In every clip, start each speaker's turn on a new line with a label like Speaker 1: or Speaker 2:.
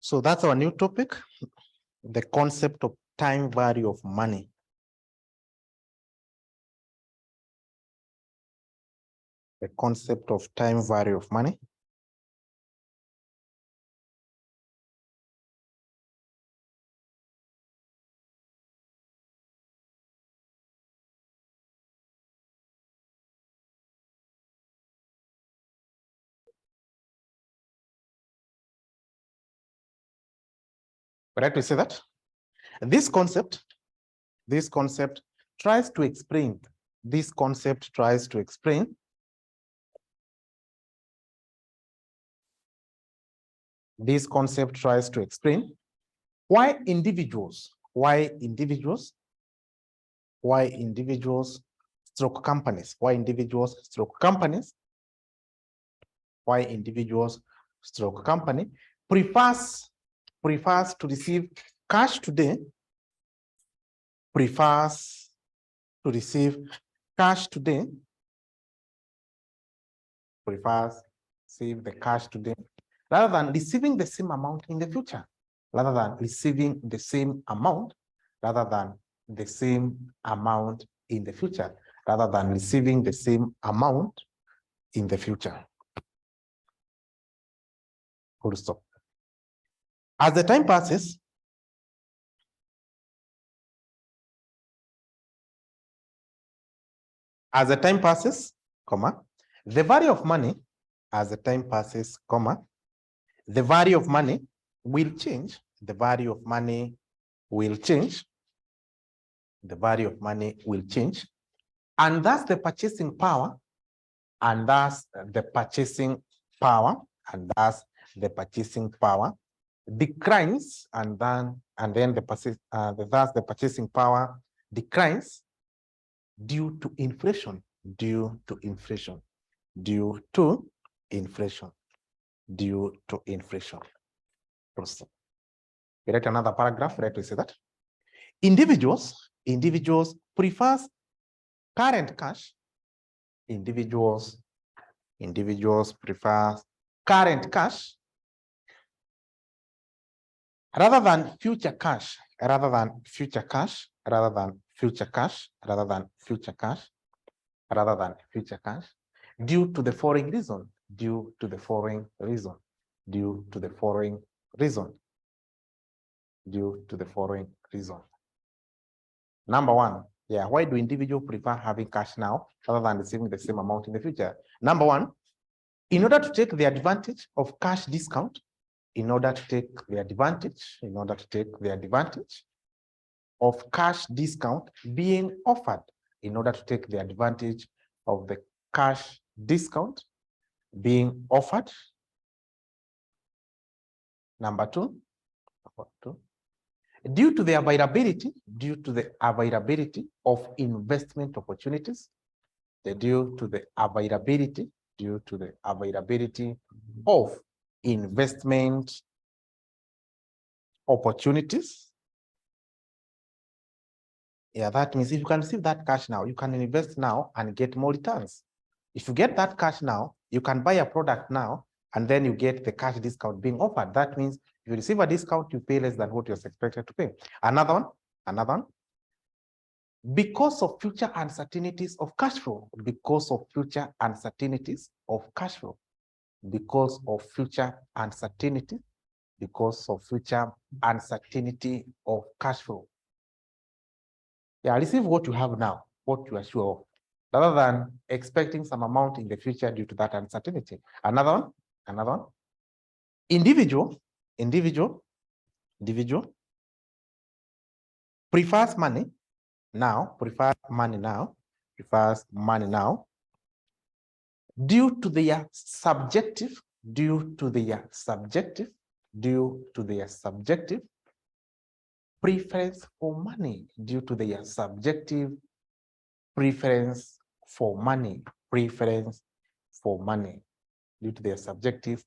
Speaker 1: So that's our new topic, the concept of time value of money. The concept of time value of money. Right to say that this concept tries to explain why individuals stroke companies prefers to receive cash today, save the cash today, rather than receiving the same amount in the future, rather than receiving the same amount in the future. Full stop. As the time passes, the value of money, the value of money will change. And thus the purchasing power, declines, and then the purchasing power declines due to inflation. We write another paragraph, right? We say that individuals prefers current cash. Individuals prefers current cash rather than future cash, due to the following reason. Number one, why do individuals prefer having cash now rather than receiving the same amount in the future? Number one, in order to take the advantage of cash discount, of cash discount being offered, Number two, due to the availability of investment opportunities, that means if you can receive that cash now, you can invest now and get more returns. If you get that cash now, you can buy a product now and then you get the cash discount being offered. That means if you receive a discount, you pay less than what you're expected to pay. Another one, because of future uncertainties of cash flow, receive what you have now, what you are sure of, rather than expecting some amount in the future due to that uncertainty. Another one, individual prefers money now due to their subjective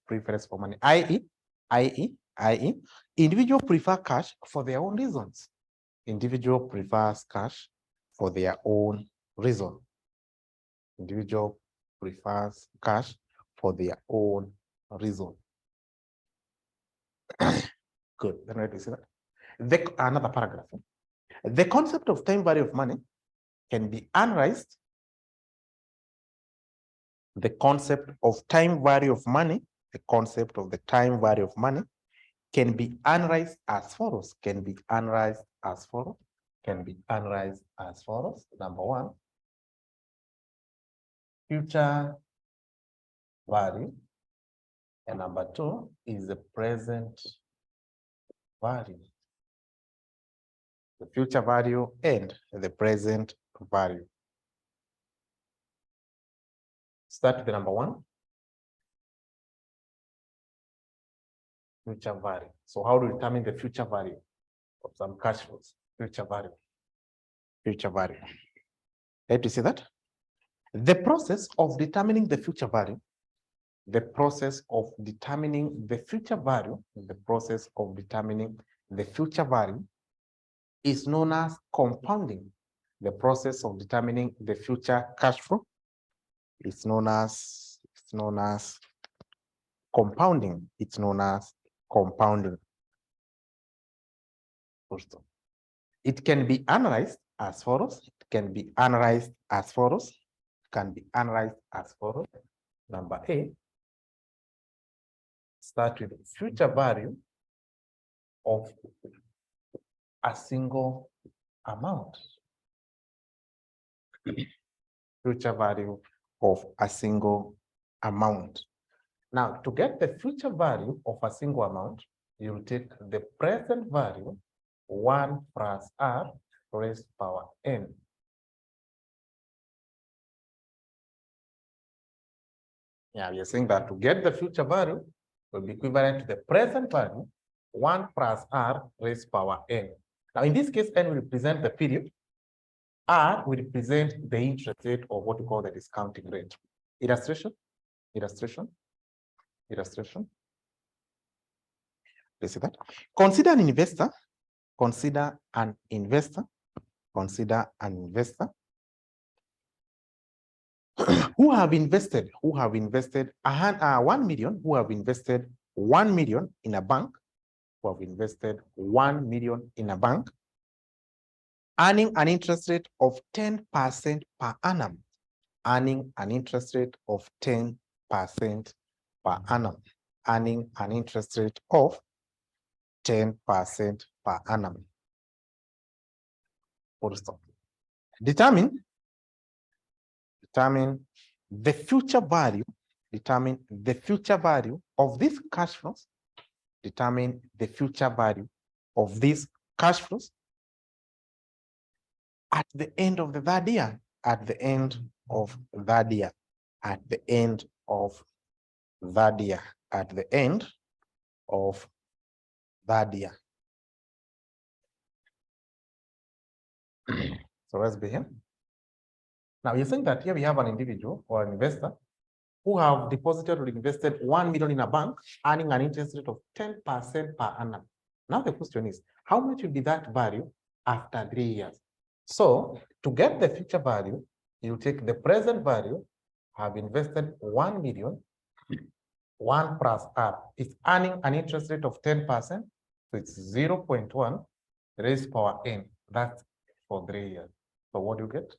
Speaker 1: preference for money, i.e., individual prefer cash for their own reasons. Good. Then let me see that. Another paragraph. The concept of time value of money can be analyzed. The concept of time value of money, the concept of the time value of money can be analyzed as follows. Can be analyzed as follows. Can be analyzed as follows. Number one, future value. And number two is the present value. The future value and the present value. Start with the number one. Future value. So how do we determine the future value of some cash flows? Future value. Future value. Let me see that. The process of determining the future value, the process of determining the future value, the process of determining the future value is known as compounding. The process of determining the future cash flow is known as compounding. It's known as compounding. It can be analyzed as follows. It can be analyzed as follows. Can be analyzed as follows. Number A, start with future value of a single amount. Future value of a single amount. Now, to get the future value of a single amount, you take the present value 1 plus r raised to power n. Yeah, we are saying that to get the future value will be equivalent to the present value 1 plus r raised to power n. Now, in this case, n will represent the period. R will represent the interest rate, or what we call the discounting rate. Illustration. Let's see that. Consider an investor who have invested 1 million, who have invested 1 million in a bank, earning an interest rate of 10% per annum, earning an interest rate of 10% per annum, earning an interest rate of 10% per annum. Determine the future value, of these cash flows, determine the future value of these cash flows at the end of the third year, at the end of that year. So let's begin. Now you're saying that here we have an individual or an investor who have deposited or invested 1 million in a bank, earning an interest rate of 10% per annum. Now the question is, how much will be that value after 3 years? So to get the future value, you take the present value, have invested 1 million, 1 plus r is earning an interest rate of 10%, so it's 0.1 raised to power n. That's for 3 years. So what do you get?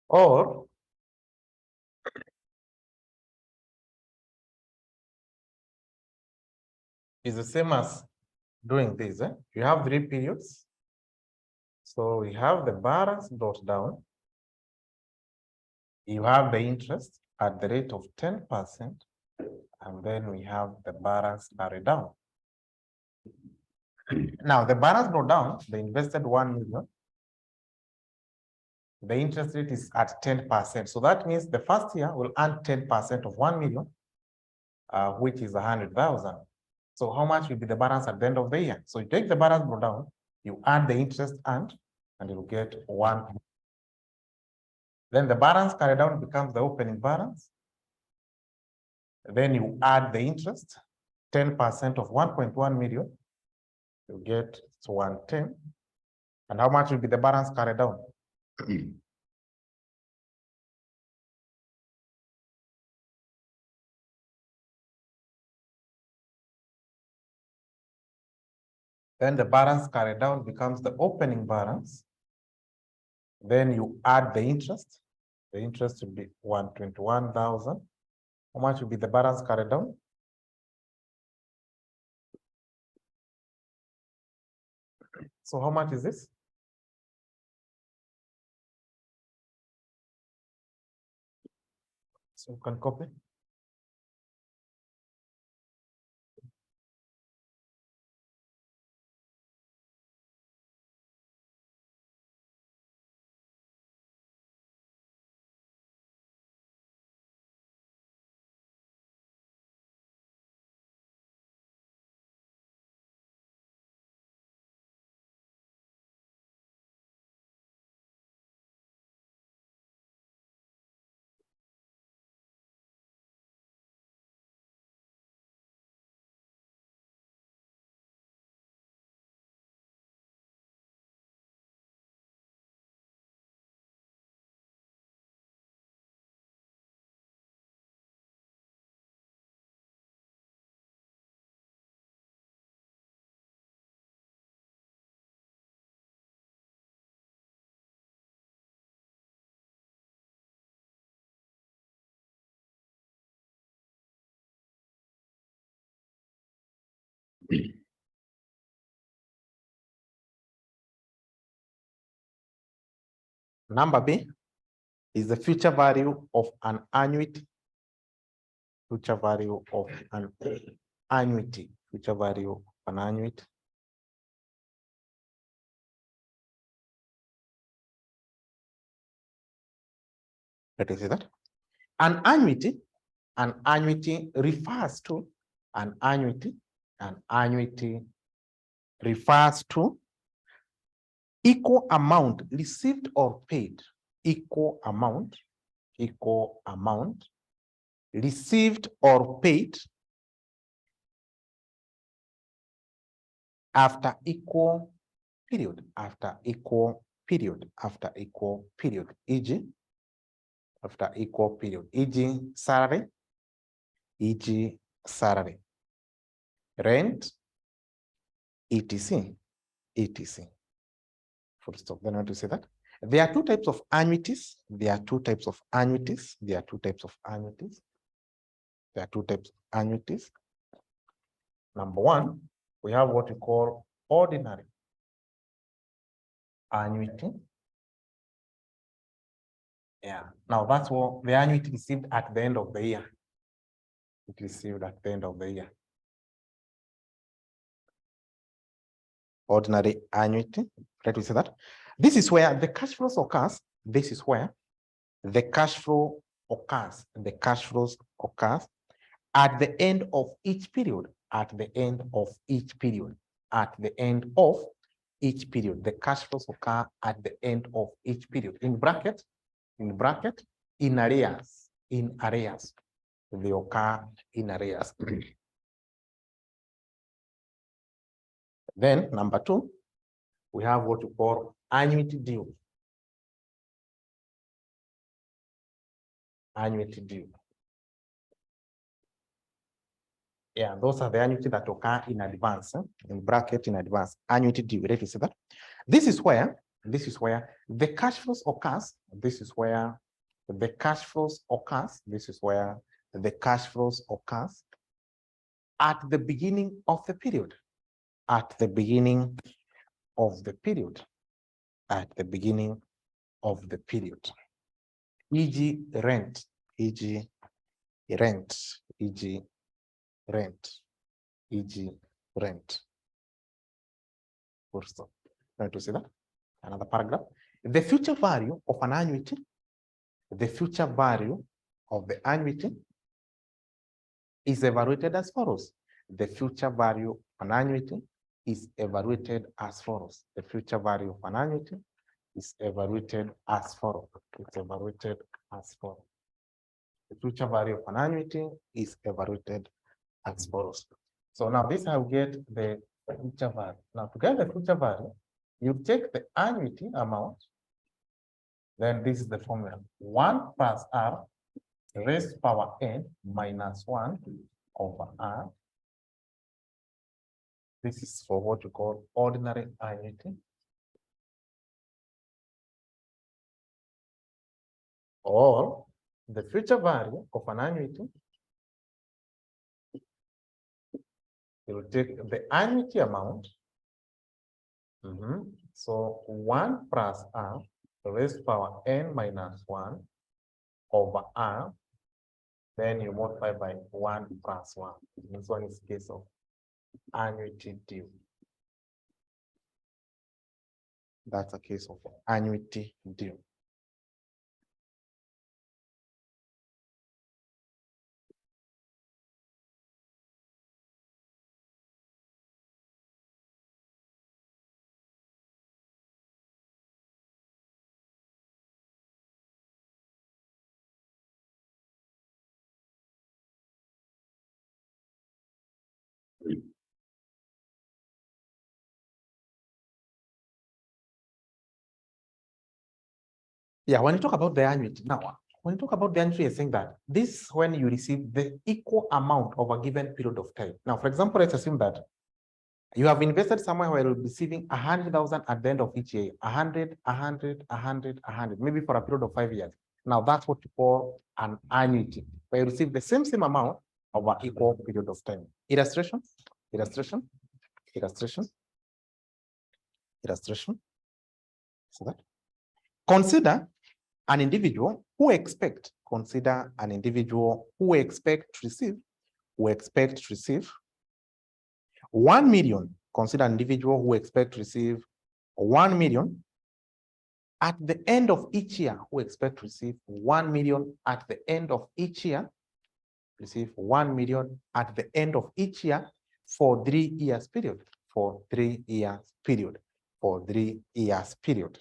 Speaker 1: Or is the same as doing this. You have 3 periods. So we have the balance brought down. You have the interest at the rate of 10%, and then we have the balance carried down. Now the balance brought down, they invested 1 million. The interest rate is at 10%. So that means the first year will earn 10% of 1 million, which is 100,000. So how much will be the balance at the end of the year? So you take the balance brought down, You add the interest and you'll get 1. Then the balance carried down becomes the opening balance. Then you add the interest, 10% of 1.1 million, you get 110. And how much will be the balance carried down? Then the balance carried down becomes the opening balance. Then you add the interest. The interest will be 121,000. How much will be the balance carried down? So how much is this? So you can copy. Number B is the future value of an annuity. Future value of an annuity. Future value of an annuity. Let us see that. An annuity refers to an annuity refers to equal amount received or paid. Equal amount received or paid after equal period, e.g. after equal period, e.g. salary, rent, etc. Full stop. Then I want to say that there are two types of annuities. Number one, we have what we call ordinary annuity. Yeah. Now that's what the annuity received at the end of the year. It received at the end of the year. Ordinary annuity. Let me say that. This is where the cash flows occurs. This is where the cash flow occurs. The cash flows occurs at the end of each period. At the end of each period. At the end of each period. The cash flows occur at the end of each period. In bracket, in arrears. In arrears. They occur in arrears. Then number two, we have what we call annuity due. Annuity due. Yeah, those are the annuity that occur in advance, in bracket in advance. Annuity due. Let me say that. This is where the cash flows occurs. This is where the cash flows occurs. This is where the cash flows occurs at the beginning of the period. At the beginning of the period. At the beginning of the period. E.g. rent. E.g. rent. E.g. rent. E.g. rent. Full stop. Trying to see that. Another paragraph. The future value of an annuity. The future value of the annuity is evaluated as follows. The future value of an annuity is evaluated as follows. The future value of an annuity is evaluated as follows. It's evaluated as follows. The future value of an annuity is evaluated as follows. So now this I will get the future value. Now to get the future value, you take the annuity amount, then this is the formula. 1 plus R raised to power n minus 1 over R. This is for what you call ordinary annuity. Or the future value of an annuity, you will take the annuity amount. So 1 plus R raised to power n minus 1 over R. Then you multiply by 1 plus 1. This one is case of annuity due. That's a case of annuity due. Yeah, when you talk about the annuity, now, when you talk about the annuity, you're saying that this is when you receive the equal amount of a given period of time. Now, for example, let's assume that you have invested somewhere where you'll be receiving 100,000 at the end of each year, 100, 100, 100, 100, maybe for a period of 5 years. Now, that's what you call an annuity, where you receive the same amount over equal period of time. Illustration, illustration, illustration, illustration. So that. Consider an individual who expect to receive 1 million. Consider an individual who expect to receive 1 million at the end of each year, who expect to receive 1 million at the end of each year, receive 1 million at the end of each year for 3 years period, for 3 years period, for 3 years period,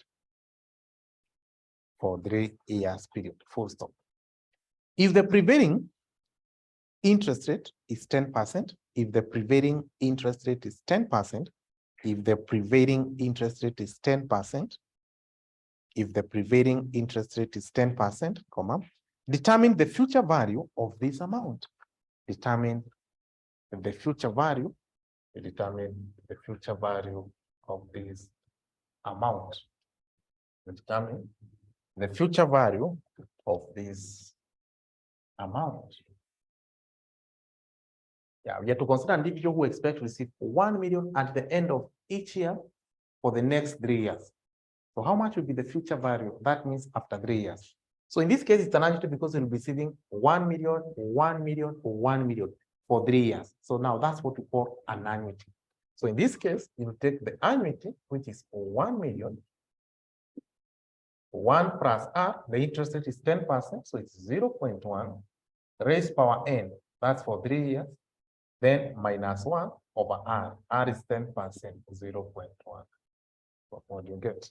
Speaker 1: for 3 years period, full stop. If the prevailing interest rate is 10%, if the prevailing interest rate is 10%, if the prevailing interest rate is 10%, if the prevailing interest rate is 10%, comma, determine the future value of this amount. Determine the future value, determine the future value of this amount. Determine the future value of this amount. Yeah, we have to consider an individual who expects to receive 1 million at the end of each year for the next 3 years. So how much will be the future value? That means after 3 years. So in this case, it's an annuity because you'll be receiving 1 million, 1 million, 1 million for 3 years. So now that's what we call an annuity. So in this case, you take the annuity, which is 1 million, 1 plus R, the interest rate is 10%, so it's 0.1, raised power n, that's for 3 years, then minus 1 over R. R is 10%, 0.1. What do you get?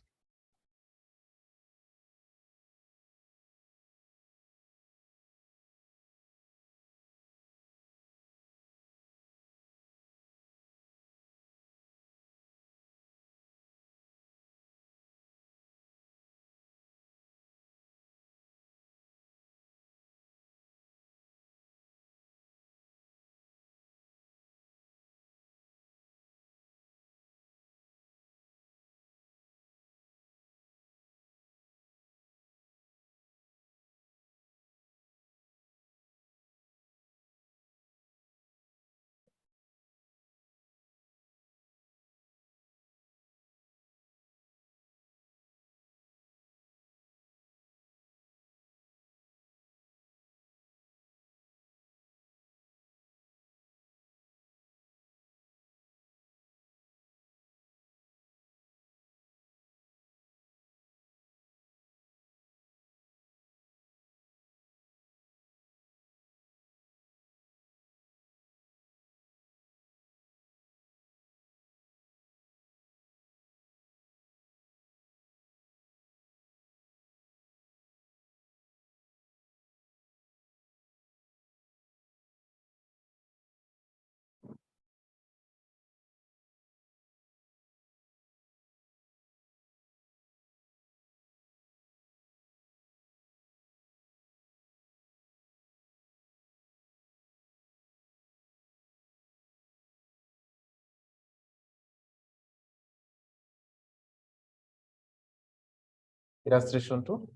Speaker 1: Illustration 2.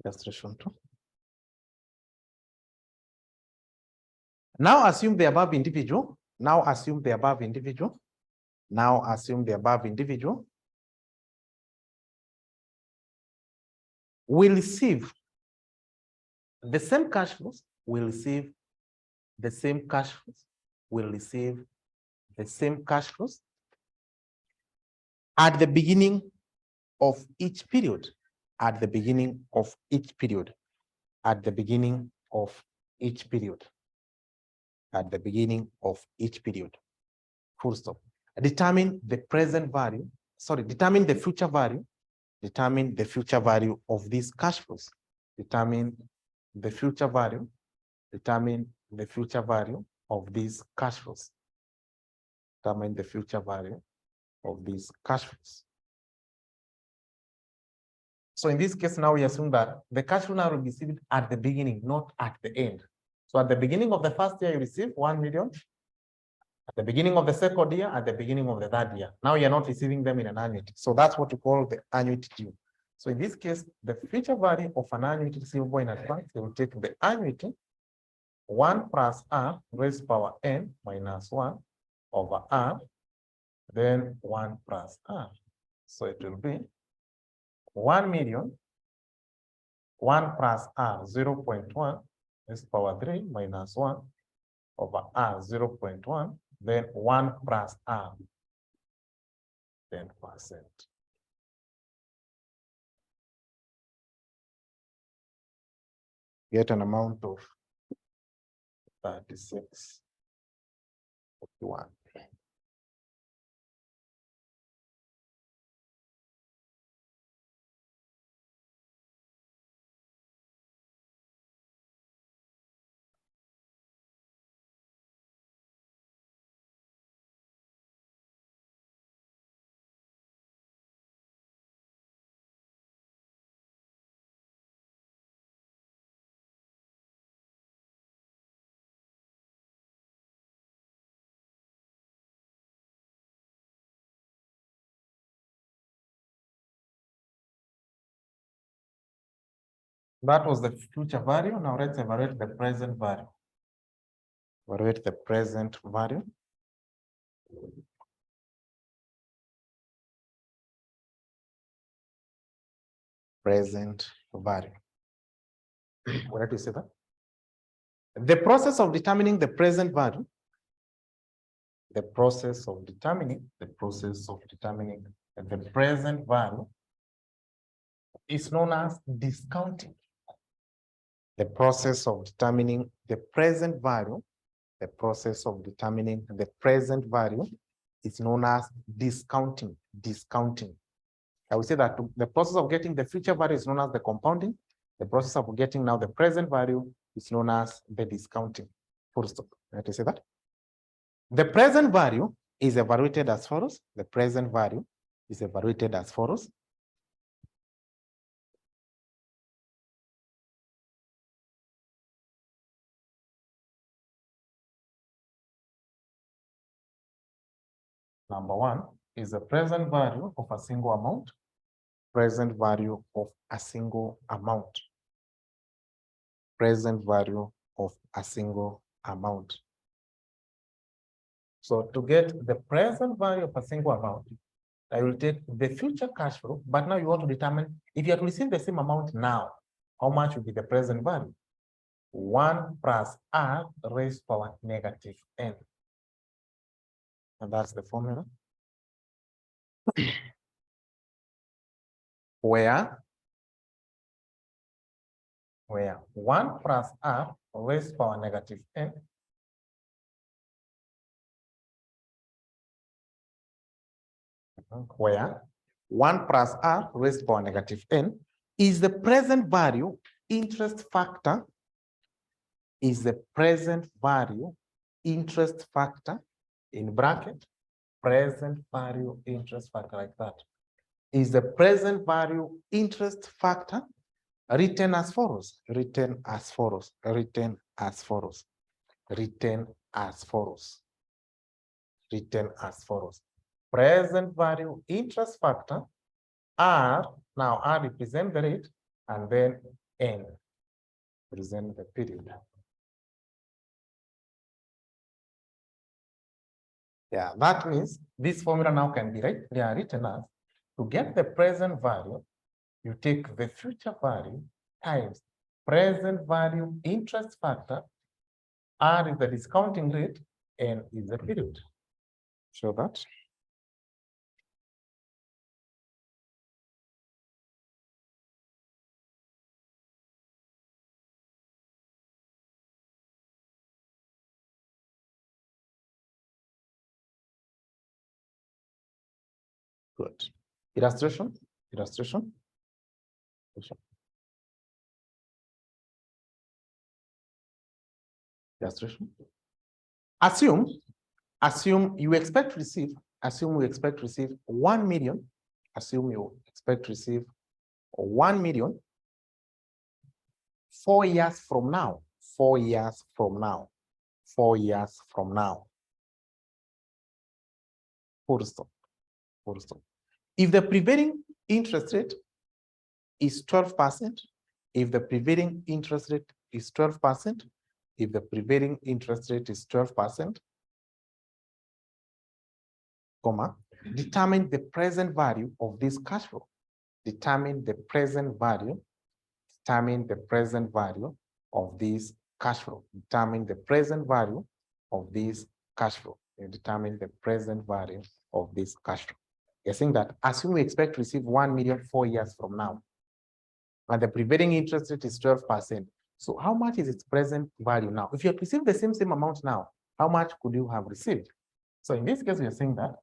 Speaker 1: Illustration 2. Now assume the above individual. Now assume the above individual. Now assume the above individual will receive the same cash flows, will receive the same cash flows, will receive the same cash flows at the beginning of each period, at the beginning of each period, at the beginning of each period, at the beginning of each period. Full stop. Determine the present value, determine the future value, determine the future value of these cash flows, determine the future value, determine the future value of these cash flows, determine the future value of these cash flows. So in this case, now we assume that the cash flow now will be received at the beginning, not at the end. So at the beginning of the first year, you receive 1 million. At the beginning of the second year, at the beginning of the third year. Now you're not receiving them in an annuity. So that's what we call the annuity due. So in this case, the future value of an annuity receivable in advance, you will take the annuity 1 plus R raised power n minus 1 over R, then 1 plus R. So it will be 1 million, 1 plus R 0.1 raised power 3 minus 1 over R 0.1, then 1 plus R 10%. Get an amount of 36.41. That was the future value. Now let's evaluate the present value. Evaluate the present value. Present value. Where do you see that? The process of determining the present value, the process of determining the present value is known as discounting. The process of determining the present value, the process of determining the present value is known as discounting. Discounting. I will say that the process of getting the future value is known as the compounding. The process of getting now the present value is known as the discounting. Full stop. Let me say that. The present value is evaluated as follows. The present value is evaluated as follows. Number one is the present value of a single amount. Present value of a single amount. Present value of a single amount. So to get the present value of a single amount, I will take the future cash flow, but now you want to determine if you have to receive the same amount now, how much will be the present value? 1 plus R raised power negative n. And that's the formula. where 1 plus R raised power negative n where 1 plus R raised power negative n is the present value interest factor, is the present value interest factor in bracket, present value interest factor like that, is the present value interest factor written as follows, written as follows, written as follows, written as follows, written as follows. Present value interest factor R, now R represent the rate, and then N represent the period. Yeah, that means this formula now can be written as, to get the present value, you take the future value times present value interest factor, R is the discounting rate, N is the period. Show that. Good. Illustration. Illustration. Illustration. Assume you expect to receive, assume we expect to receive 1 million, assume you expect to receive 1 million 4 years from now, 4 years from now, 4 years from now. Full stop, full stop. If the prevailing interest rate is 12%, if the prevailing interest rate is 12%, if the prevailing interest rate is 12%, comma, determine the present value of this cash flow. Determine the present value. Determine the present value of this cash flow. Determine the present value of this cash flow. Determine the present value of this cash flow. You're saying that assume we expect to receive 1 million 4 years from now, and the prevailing interest rate is 12%. So how much is its present value now? If you have received the same amount now, how much could you have received? So in this case, we are saying that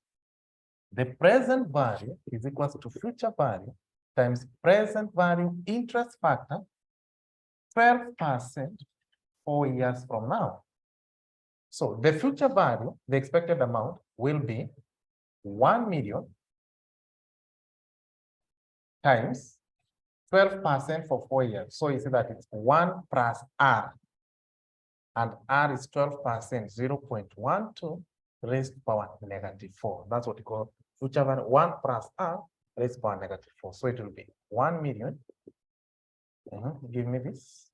Speaker 1: the present value is equal to future value times present value interest factor 12% 4 years from now. So the future value, the expected amount will be 1 million times 12% for 4 years. So you see that it's 1 plus R, and R is 12%, 0.12 raised to power -4. That's what we call future value, 1 plus R raised to power -4. So it will be 1 million. Give me this.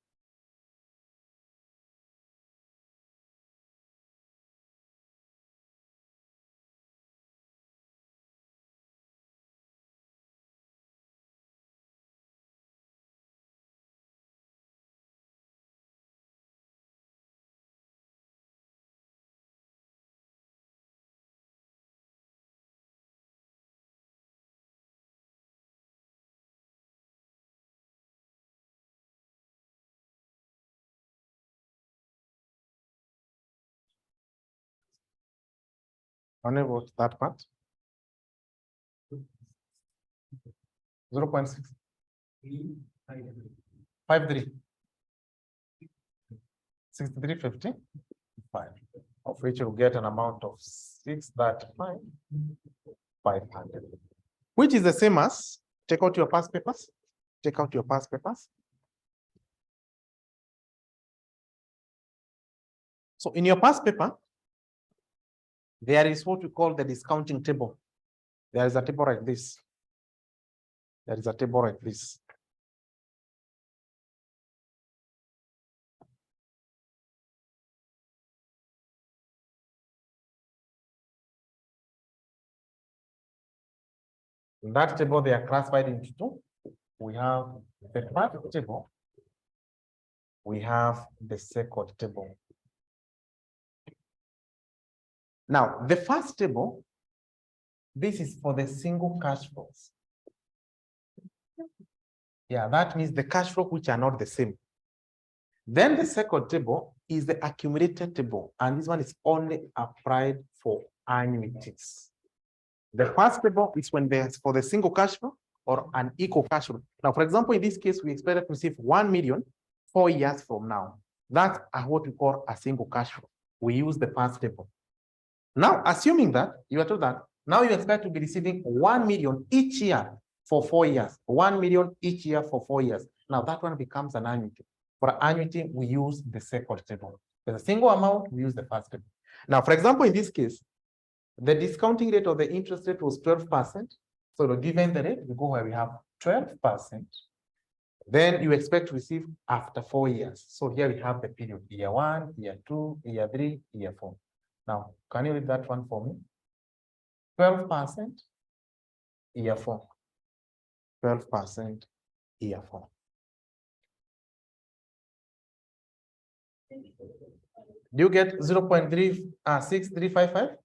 Speaker 1: Unable that part. 0.6. 53. 63.55, of which you'll get an amount of 635,500, which is the same as, take out your past papers, take out your past papers. So in your past paper, there is what we call the discounting table. There is a table like this. There is a table like this. In that table, they are classified into two. We have the first table. We have the second table. Now, the first table, this is for the single cash flows. Yeah, that means the cash flow which are not the same. Then the second table is the accumulated table, and this one is only applied for annuities. The first table is when there's for the single cash flow or an equal cash flow. Now, for example, in this case, we expect to receive 1 million 4 years from now. That's what we call a single cash flow. We use the first table. Now, assuming that you are told that now you expect to be receiving 1 million each year for 4 years, 1 million each year for 4 years. Now that one becomes an annuity. For annuity, we use the second table. For a single amount, we use the first table. Now, for example, in this case, the discounting rate of the interest rate was 12%, So given the rate, we go where we have 12%. Then you expect to receive after 4 years. So here we have the period, year 1, year 2, year 3, year 4. Now, can you read that one for me? 12%, year 4. 12%, year 4. Do you get 0.6355?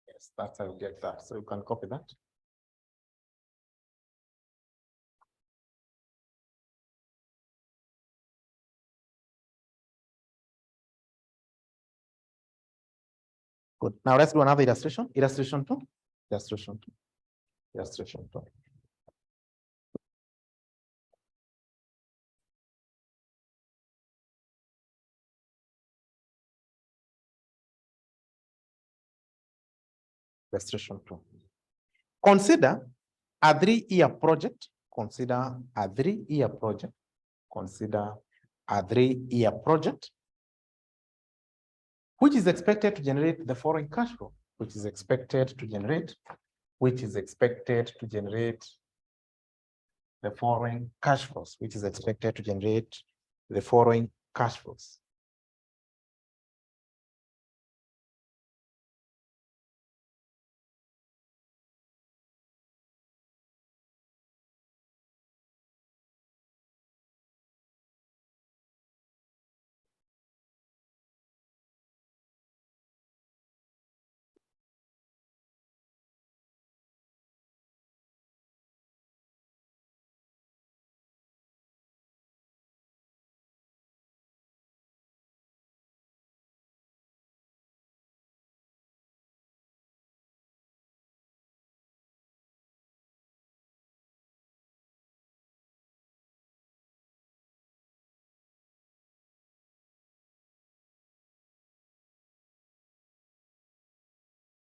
Speaker 1: Yes, that's how you get that. So you can copy that. Good. Now let's do another illustration. Illustration 2. Illustration 2. Illustration 2. Illustration 2. Consider a 3-year project. Consider a 3-year project. Consider a 3-year project, which is expected to generate the following cash flow, which is expected to generate the following cash flows, which is expected to generate the following cash flows.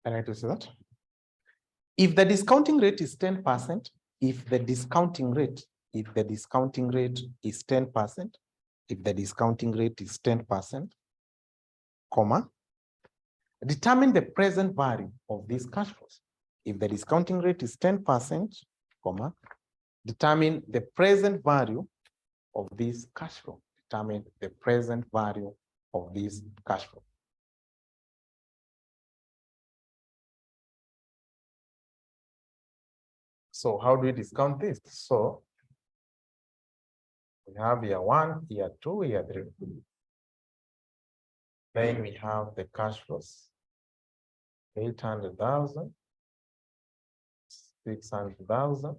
Speaker 1: Can I to see that? If the discounting rate is 10%, if the discounting rate is 10%, comma, determine the present value of these cash flows. If the discounting rate is 10%, comma, determine the present value of this cash flow. Determine the present value of this cash flow. So how do we discount this? So we have year 1, year 2, year 3. Then we have the cash flows. 800,000, 600,000,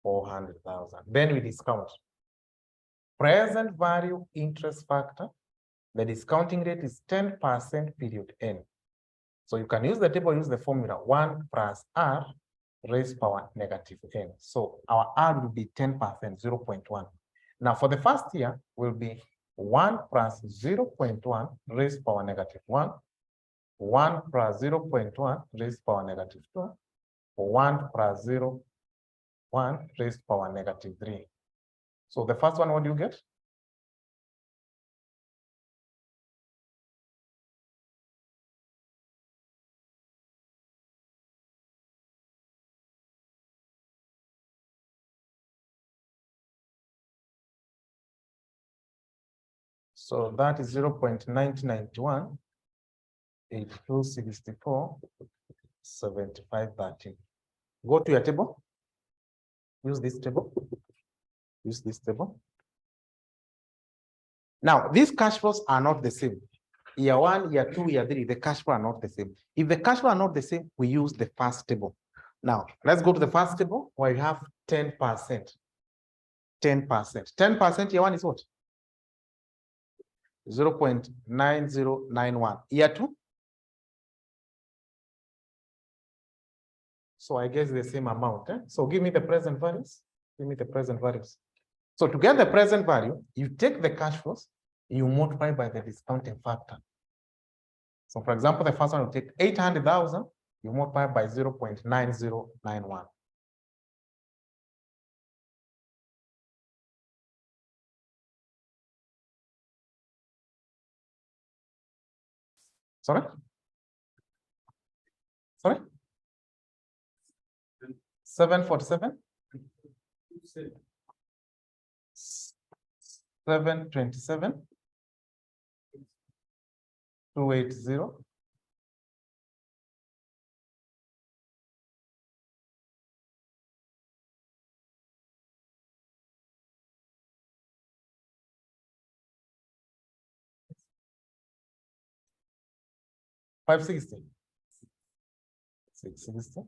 Speaker 1: 400,000. Then we discount. Present value interest factor. The discounting rate is 10% period N. So you can use the table, use the formula 1 plus R raised power negative N. So our R will be 10%, 0.1. Now for the first year will be 1 plus 0.1 raised power negative 1, 1 plus 0.1 raised power negative 2, 1 plus 0.1 raised power negative 3. So the first one, what do you get? So that is 0.991, 8264, 7513. Go to your table. Use this table. Use this table. Now, these cash flows are not the same. Year 1, year 2, year 3, the cash flow are not the same. If the cash flow are not the same, we use the first table. Now, let's go to the first table where you have 10%. 10%. 10% year 1 is what? 0.9091. Year 2? So I guess the same amount. So give me the present values. Give me the present values. So to get the present value, you take the cash flows, you multiply by the discounting factor. So for example, the first one will take 800,000, you multiply by 0.9091. Sorry? Sorry? 747. 727. 280. 560. 660.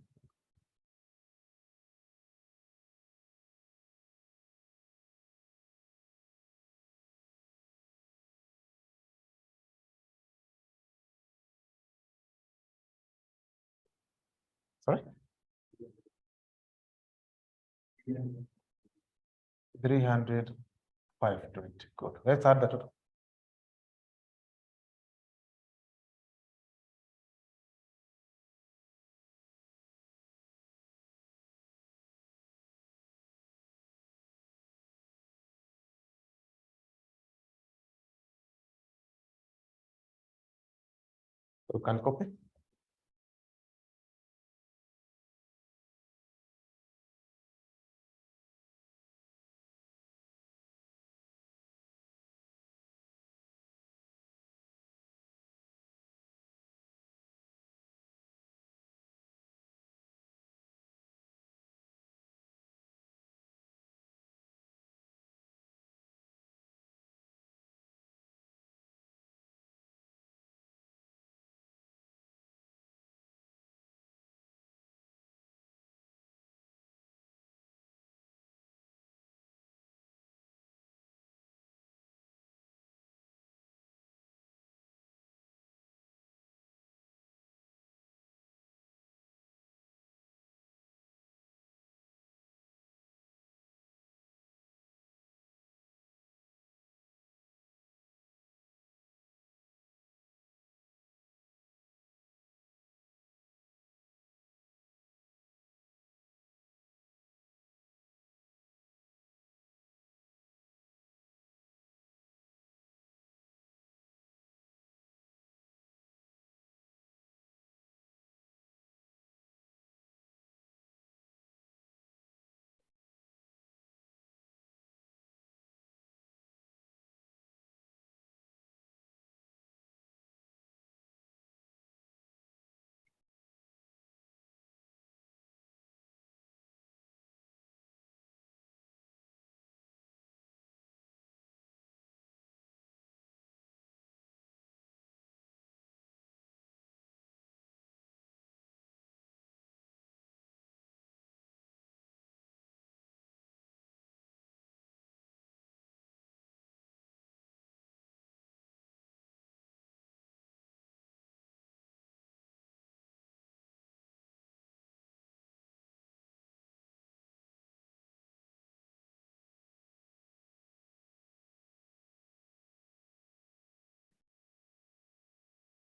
Speaker 1: Sorry? 300, 520. Good. Let's add the total. You can copy.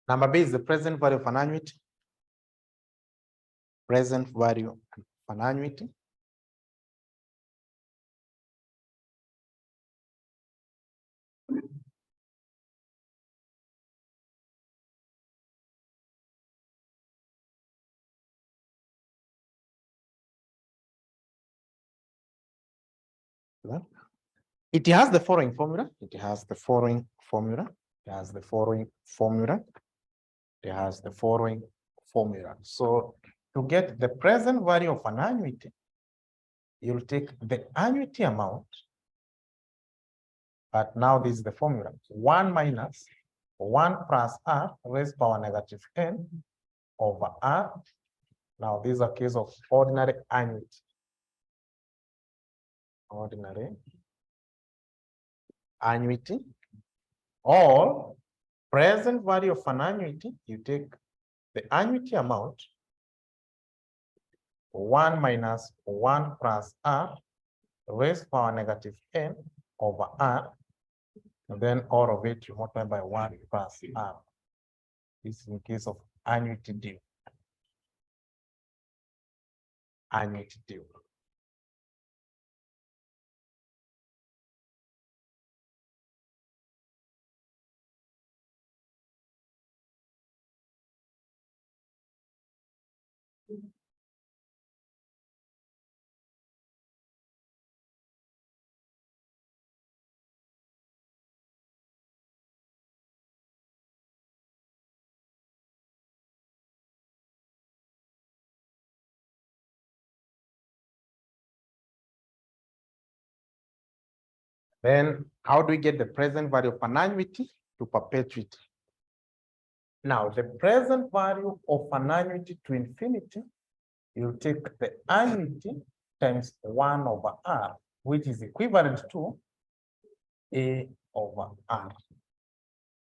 Speaker 1: Number B is the present value of an annuity. Present value of an annuity. It has the following formula. It has the following formula. It has the following formula. It has the following formula. So to get the present value of an annuity, you'll take the annuity amount, but now this is the formula. 1 minus 1 plus r raised power negative n over r. Now this is a case of ordinary annuity. Ordinary annuity, or present value of an annuity, you take the annuity amount 1 minus 1 plus r raised power negative n over r, and then all of it you multiply by 1 plus r. This is in case of annuity due. Annuity due. Then how do we get the present value of an annuity to perpetuity? Now, the present value of an annuity to infinity, you take the annuity times 1 over R, which is equivalent to A over R.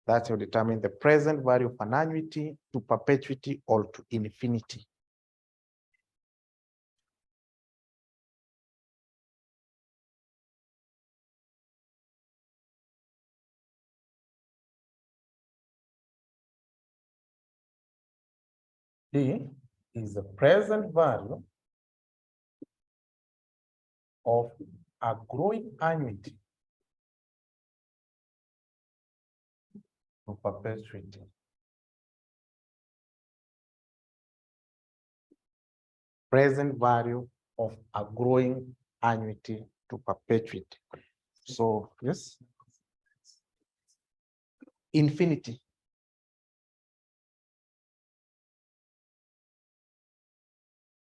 Speaker 1: That will determine the present value of an annuity to perpetuity or to infinity. D is the present value of a growing annuity to perpetuity. Present value of a growing annuity to perpetuity. So, yes, infinity.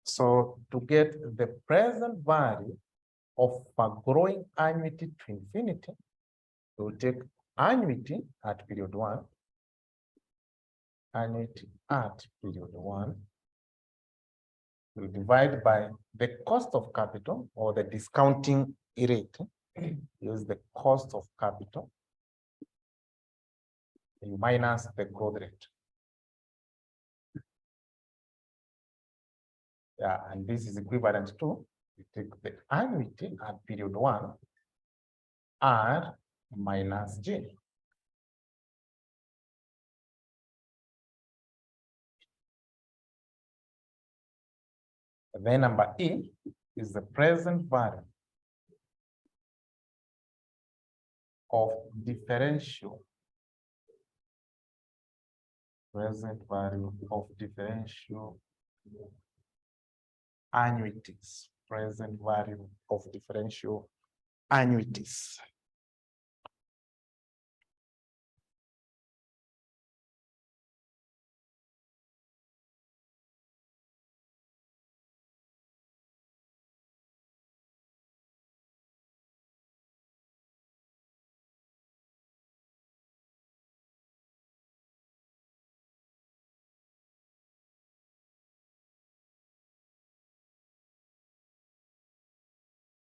Speaker 1: So, to get the present value of a growing annuity to infinity, we'll take annuity at period 1, annuity at period 1, we'll divide by the cost of capital or the discounting rate. Use the cost of capital minus the growth rate. Yeah, and this is equivalent to, you take the annuity at period 1, R minus G. And then number E is the present value of differential. Present value of differential annuities. Present value of differential annuities.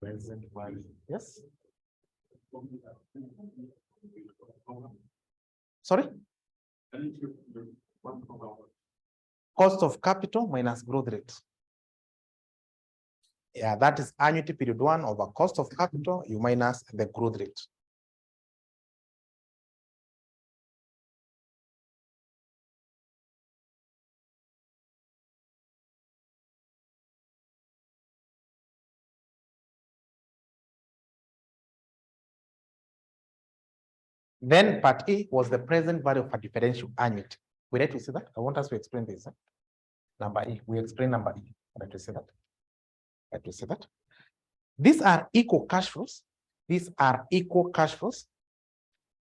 Speaker 1: Present value. Yes. Sorry? Cost of capital minus growth rate. Yeah, that is annuity period 1 over cost of capital, you minus the growth rate. Then part E was the present value of a differential annuity. We need to see that. I want us to explain this. Number E, we explain number E. Let us see that. Let us see that. These are equal cash flows. These are equal cash flows.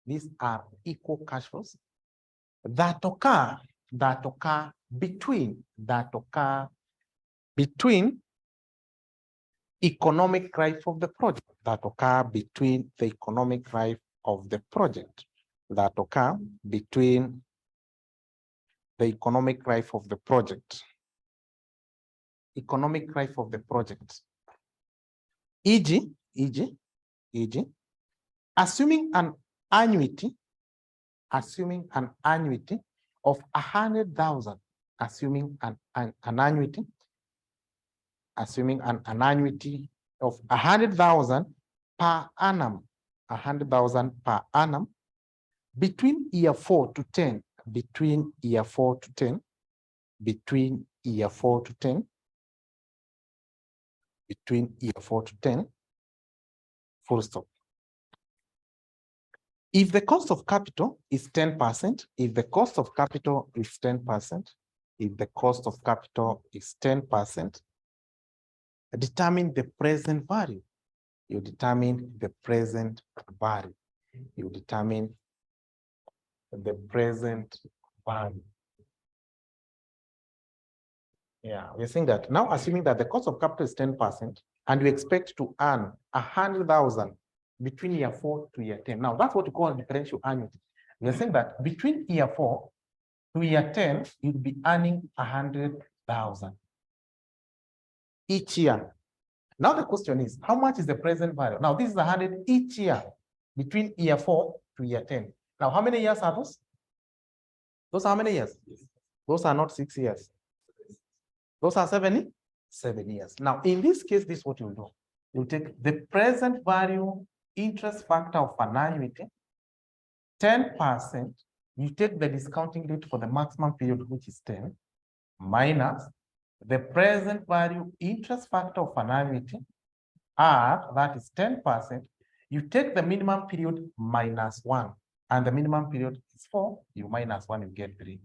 Speaker 1: These are equal cash flows that occur between economic life of the project, that occur between the economic life of the project, that occur between the economic life of the project. Economic life of the project. E.g., assuming an annuity of 100,000, assuming an annuity of 100,000 per annum, 100,000 per annum, between year 4 to 10, between year 4 to 10, between year 4 to 10, between year 4 to 10, full stop. If the cost of capital is 10%, if the cost of capital is 10%, if the cost of capital is 10%, determine the present value. You determine the present value. You determine the present value. Yeah, we're saying that now, assuming that the cost of capital is 10%, and we expect to earn 100,000 between year 4 to year 10. Now, that's what we call differential annuity. We are saying that between year 4 to year 10, you'll be earning 100,000 each year. Now the question is, how much is the present value? Now, this is 100 each year between year 4 to year 10. Now, how many years are those? Those are how many years? Those are not 6 years. Those are 7 years. Now, in this case, this is what you'll do. You'll take the present value interest factor of an annuity, 10%. You take the discounting rate for the maximum period, which is 10, minus the present value interest factor of an annuity, R, that is 10%. You take the minimum period minus 1, and the minimum period is 4. You minus 1, you get 3.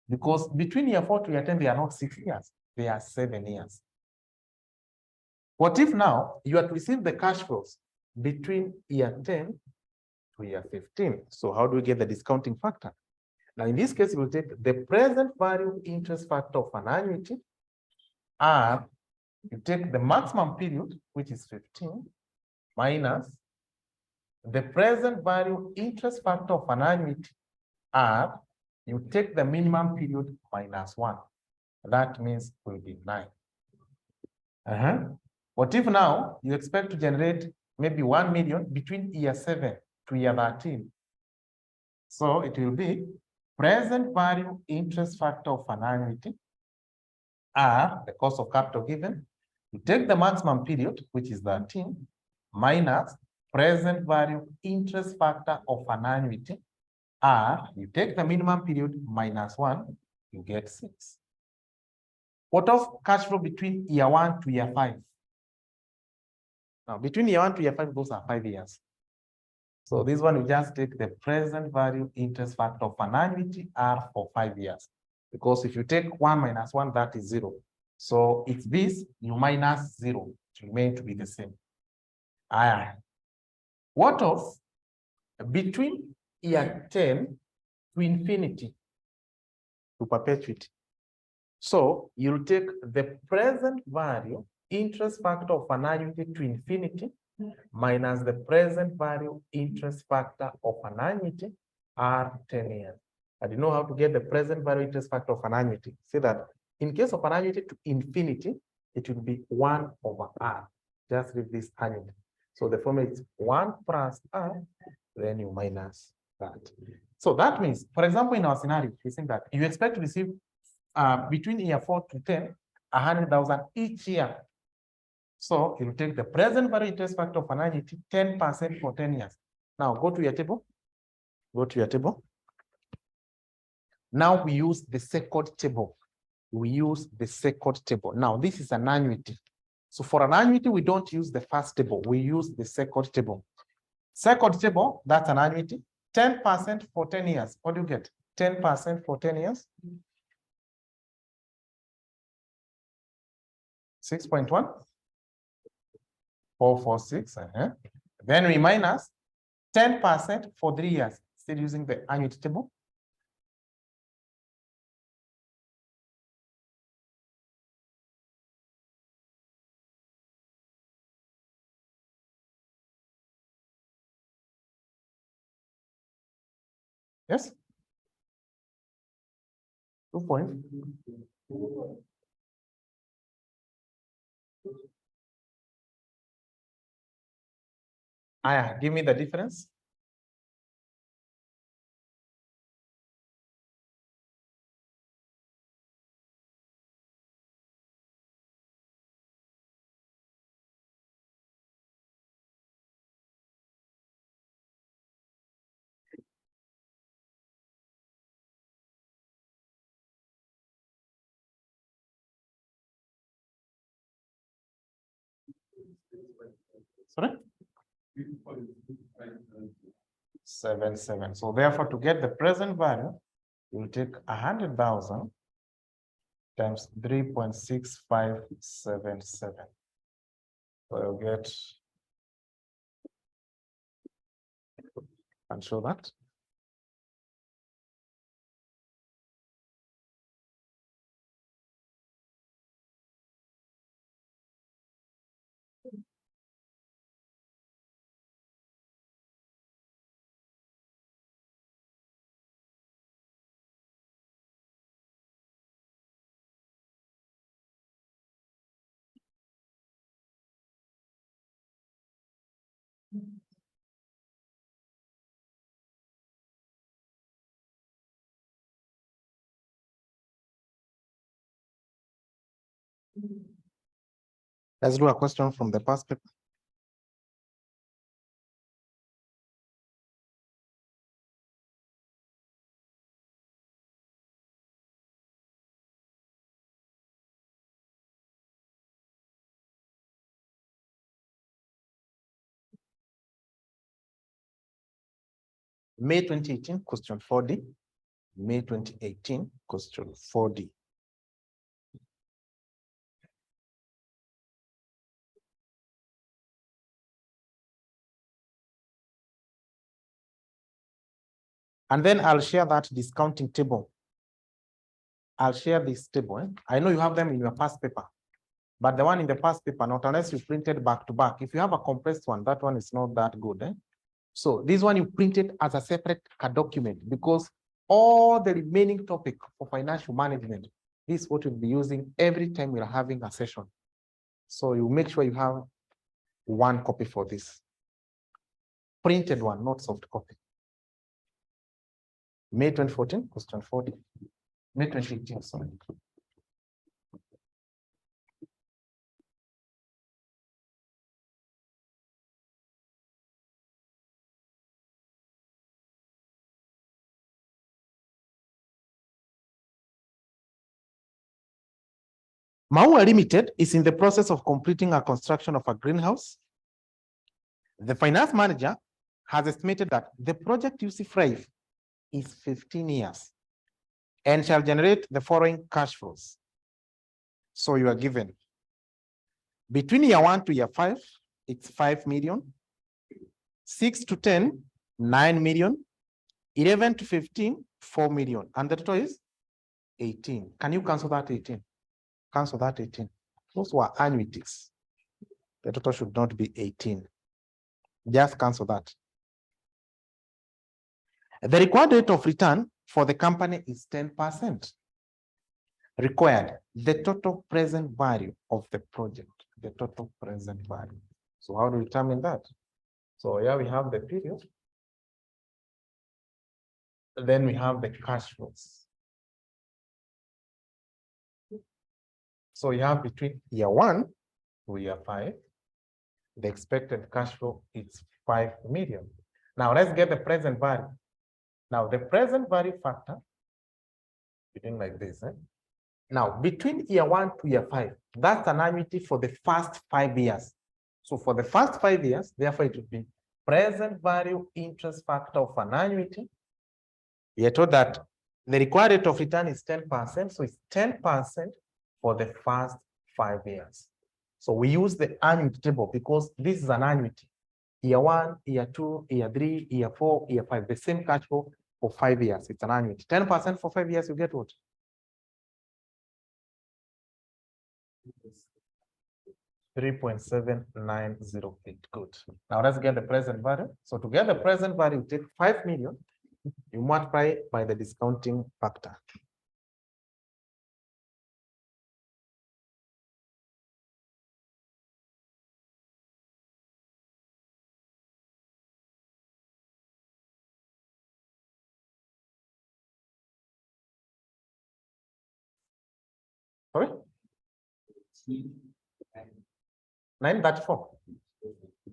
Speaker 1: Because between year 4 to year 10, they are not 6 years, they are 7 years. What if now you are to receive the cash flows between year 10 to year 15? So how do we get the discounting factor? Now, in this case, we will take the present value interest factor of an annuity, and you take the maximum period, which is 15, minus the present value interest factor of an annuity, R, you take the minimum period minus 1. That means it will be 9. What if now you expect to generate maybe 1 million between year 7 to year 13? So it will be present value interest factor of an annuity, R, the cost of capital given. You take the maximum period, which is 13, minus present value interest factor of an annuity, R, you take the minimum period minus 1, you get 6. What of cash flow between year 1 to year 5? Now, between year 1 to year 5, those are 5 years. So this one, we just take the present value interest factor of an annuity, R, for 5 years. Because if you take 1 minus 1, that is 0. So it's this, you minus 0, to remain to be the same. What of between year 10 to infinity, to perpetuity? So you'll take the present value interest factor of an annuity to infinity minus the present value interest factor of an annuity, R, 10 years. And you know how to get the present value interest factor of an annuity. See that in case of an annuity to infinity, it will be 1 over R. Just leave this annuity. So the formula is 1 plus R, then you minus that. So that means, for example, in our scenario, we think that you expect to receive between year 4 to 10, 100,000 each year. So you take the present value interest factor of an annuity, 10% for 10 years. Now go to your table. Go to your table. Now we use the second table. We use the second table. Now this is an annuity. So for an annuity, we don't use the first table. We use the second table. Second table, that's an annuity. 10% for 10 years. What do you get? 10% for 10 years. 6.1. 446. Then we minus 10% for 3 years. Still using the annuity table. Yes? 2 point. Give me the difference. Sorry? 7. So therefore, to get the present value, you will take 100,000 times 3.6577. So you'll get, and show that. Let's do a question from the past paper. May 2018, question 4D. May 2018, question 4D. And then I'll share that discounting table. I'll share this table. I know you have them in your past paper, but the one in the past paper, not unless you printed back to back. If you have a compressed one, that one is not that good. So this one you printed as a separate document, because all the remaining topic for financial management, this is what you'll be using every time we're having a session. So you make sure you have one copy for this. Printed one, not soft copy. May 2014, question 40. May 2018, sorry. Maua Limited is in the process of completing a construction of a greenhouse. The finance manager has estimated that the project UC5 is 15 years and shall generate the following cash flows. So you are given between year 1 to year 5, it's 5 million, 6 to 10, 9 million, 11 to 15, 4 million, and the total is 18. Can you cancel that 18? Cancel that 18. Those were annuities. The total should not be 18. Just cancel that. The required rate of return for the company is 10%. Required, the total present value of the project, the total present value. So how do we determine that? So here we have the period. Then we have the cash flows. So you have between year 1 to year 5, the expected cash flow is 5 million. Now let's get the present value. Now the present value factor, between like this. Now between year 1 to year 5, that's an annuity for the first 5 years. So for the first 5 years, therefore it would be present value interest factor of an annuity. We are told that the required rate of return is 10%, so it's 10% for the first 5 years. So we use the annuity table because this is an annuity. Year 1, year 2, year 3, year 4, year 5, the same cash flow for 5 years. It's an annuity. 10% for 5 years, you get what? 3.7908. Good. Now let's get the present value. So to get the present value, take 5 million, you multiply by the discounting factor. Sorry? 934.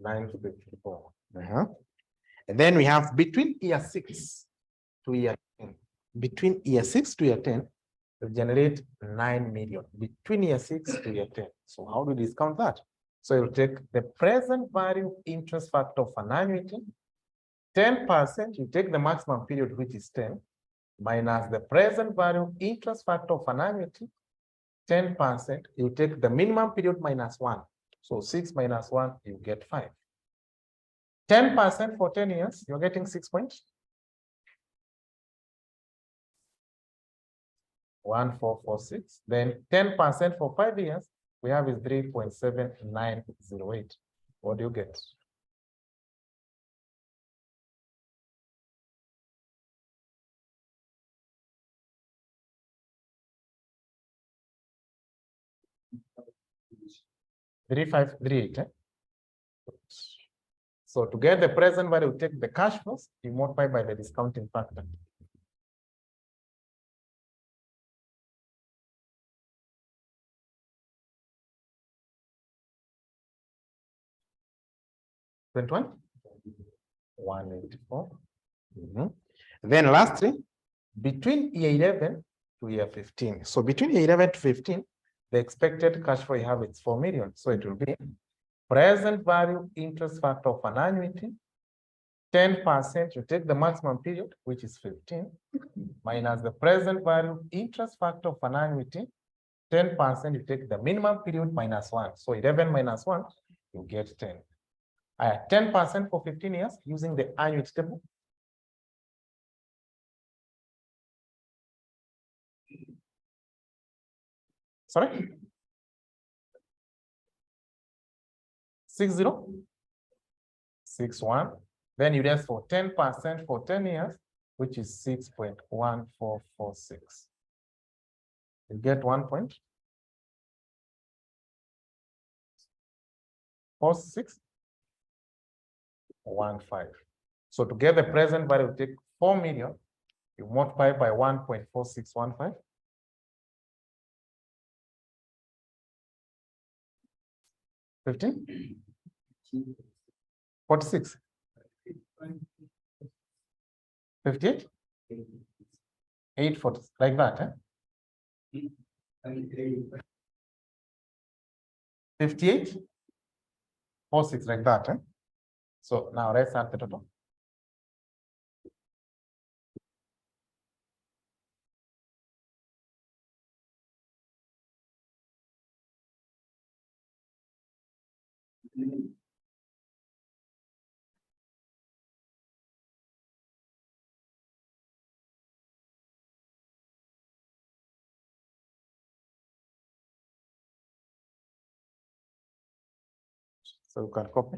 Speaker 1: 934. And then we have between year 6 to year 10. Between year 6 to year 10, we generate 9 million. Between year 6 to year 10. So how do we discount that? So you'll take the present value interest factor of an annuity, 10%, you take the maximum period, which is 10, minus the present value interest factor of an annuity, 10%, you take the minimum period minus 1. So 6 minus 1, you get 5. 10% for 10 years, you're getting 6 points. 1446. Then 10% for 5 years, we have is 3.7908. What do you get? $3,538. So to get the present value, take the cash flows, you multiply by the discounting factor. 21? 184. Then lastly, between year 11 to year 15. So between year 11 to 15, the expected cash flow you have is 4 million. So it will be present value interest factor of an annuity, 10%, you take the maximum period, which is 15, minus the present value interest factor of an annuity, 10%, you take the minimum period minus 1. So 11 minus 1, you get 10. 10% for 15 years using the annuity table. Sorry? 60? 61. Then you rest for 10% for 10 years, which is 6.1446. You get 1.46. So to get the present value, you take 4 million, you multiply by 1.4615. 15? 46? 58? 840, like that, eh? 58? 46, like that, eh? So now let's add the total. So you can copy.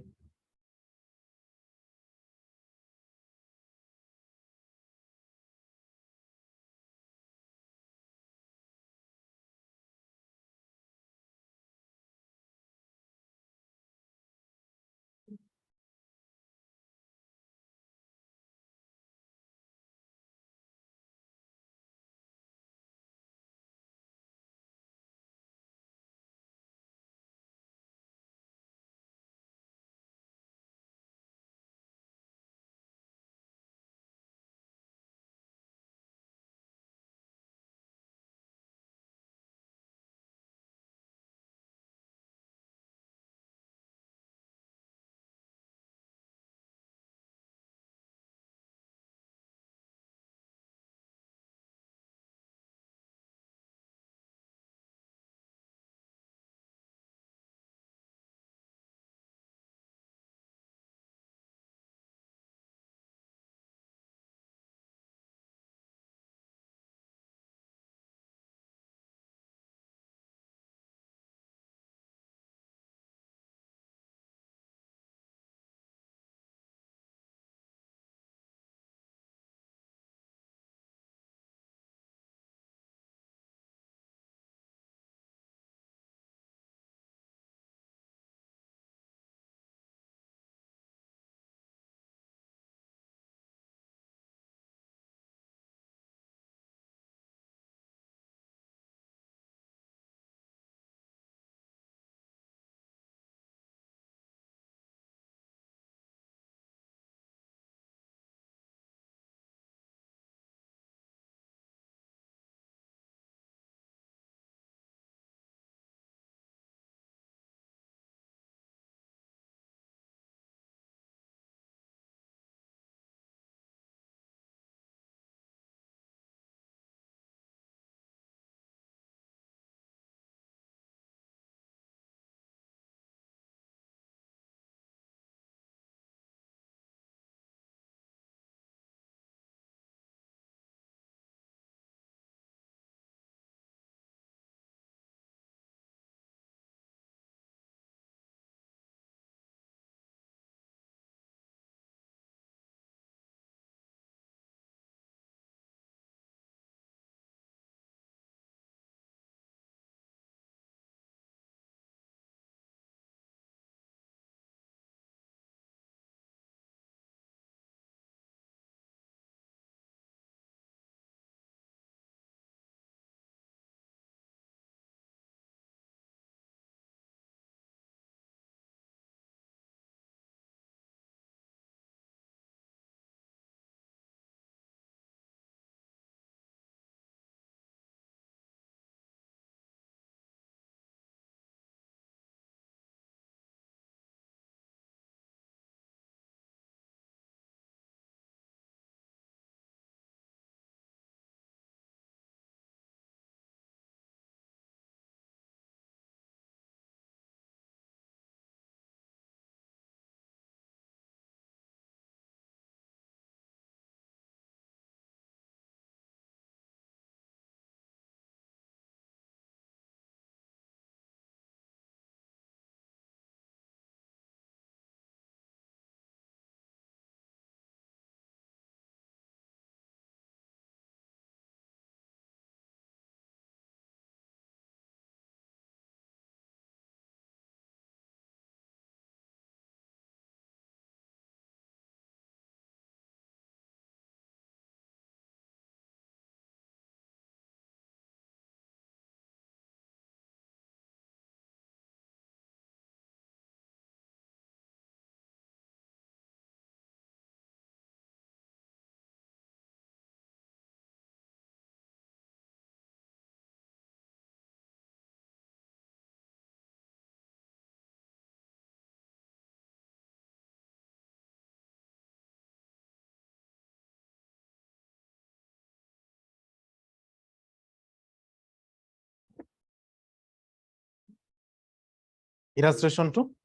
Speaker 1: Illustration 2.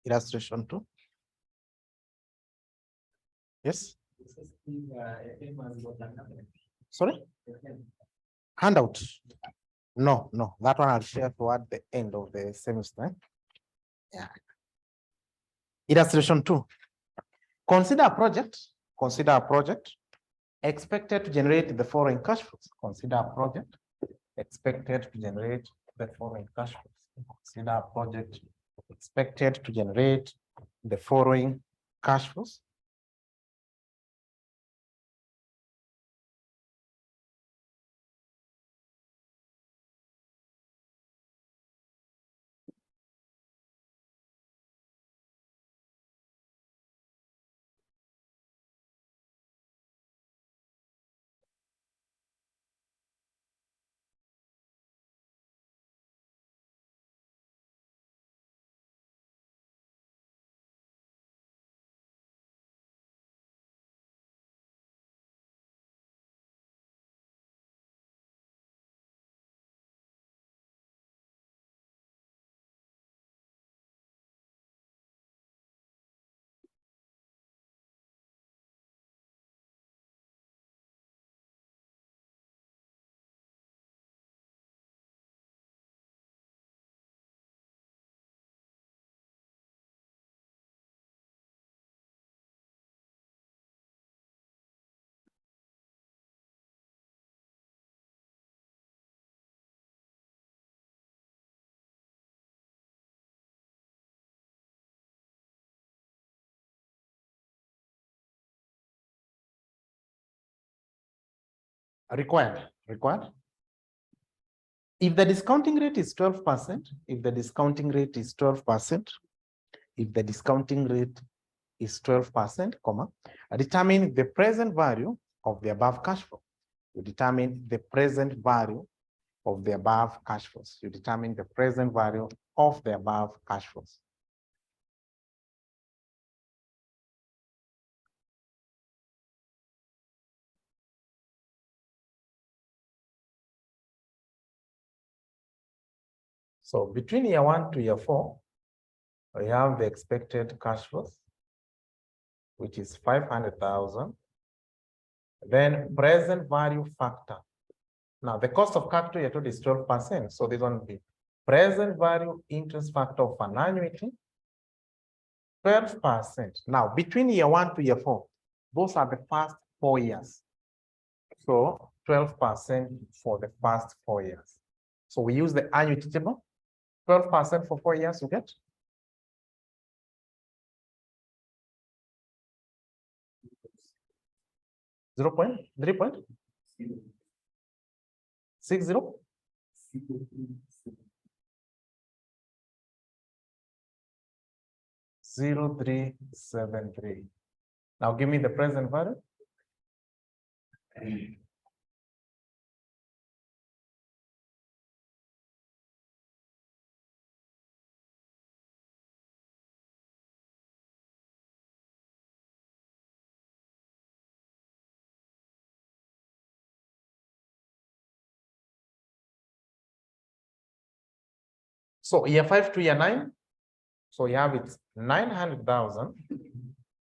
Speaker 1: Illustration 2. Yes. Sorry? Handout. No, that one I'll share toward the end of the semester. Yeah. Illustration 2. Consider a project expected to generate the following cash flows. Consider a project expected to generate the following cash flows. Consider a project expected to generate the following cash flows. Required. If the discounting rate is 12%, if the discounting rate is 12%, determine the present value of the above cash flow. You determine the present value of the above cash flows. You determine the present value of the above cash flows. So between year 1 to year 4, we have the expected cash flows, which is 500,000. Then present value factor. Now the cost of capital year 2 is 12%. So this one will be present value interest factor of an annuity, 12%. Now between year 1 to year 4, those are the first 4 years. So 12% for the first 4 years. So we use the annuity table. 12% for 4 years, you get 0.3.60 0373. Now give me the present value. So year 5 to year 9. So you have it 900,000.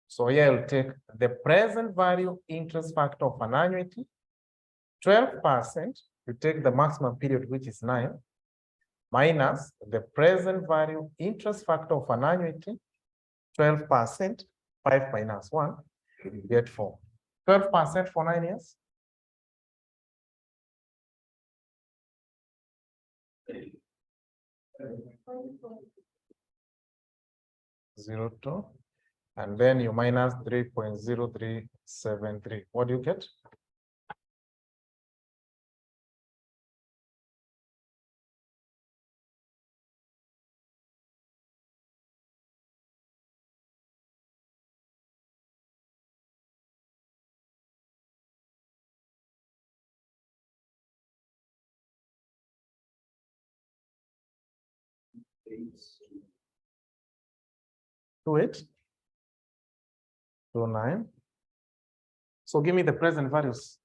Speaker 1: So here you'll take the present value interest factor of an annuity, 12%. You take the maximum period, which is 9, minus the present value interest factor of an annuity, 12%, 5 minus 1, you get 4. 12% for 9 years. Zero two, and then you minus 3.0373. What do you get? Two 9. So give me the present values.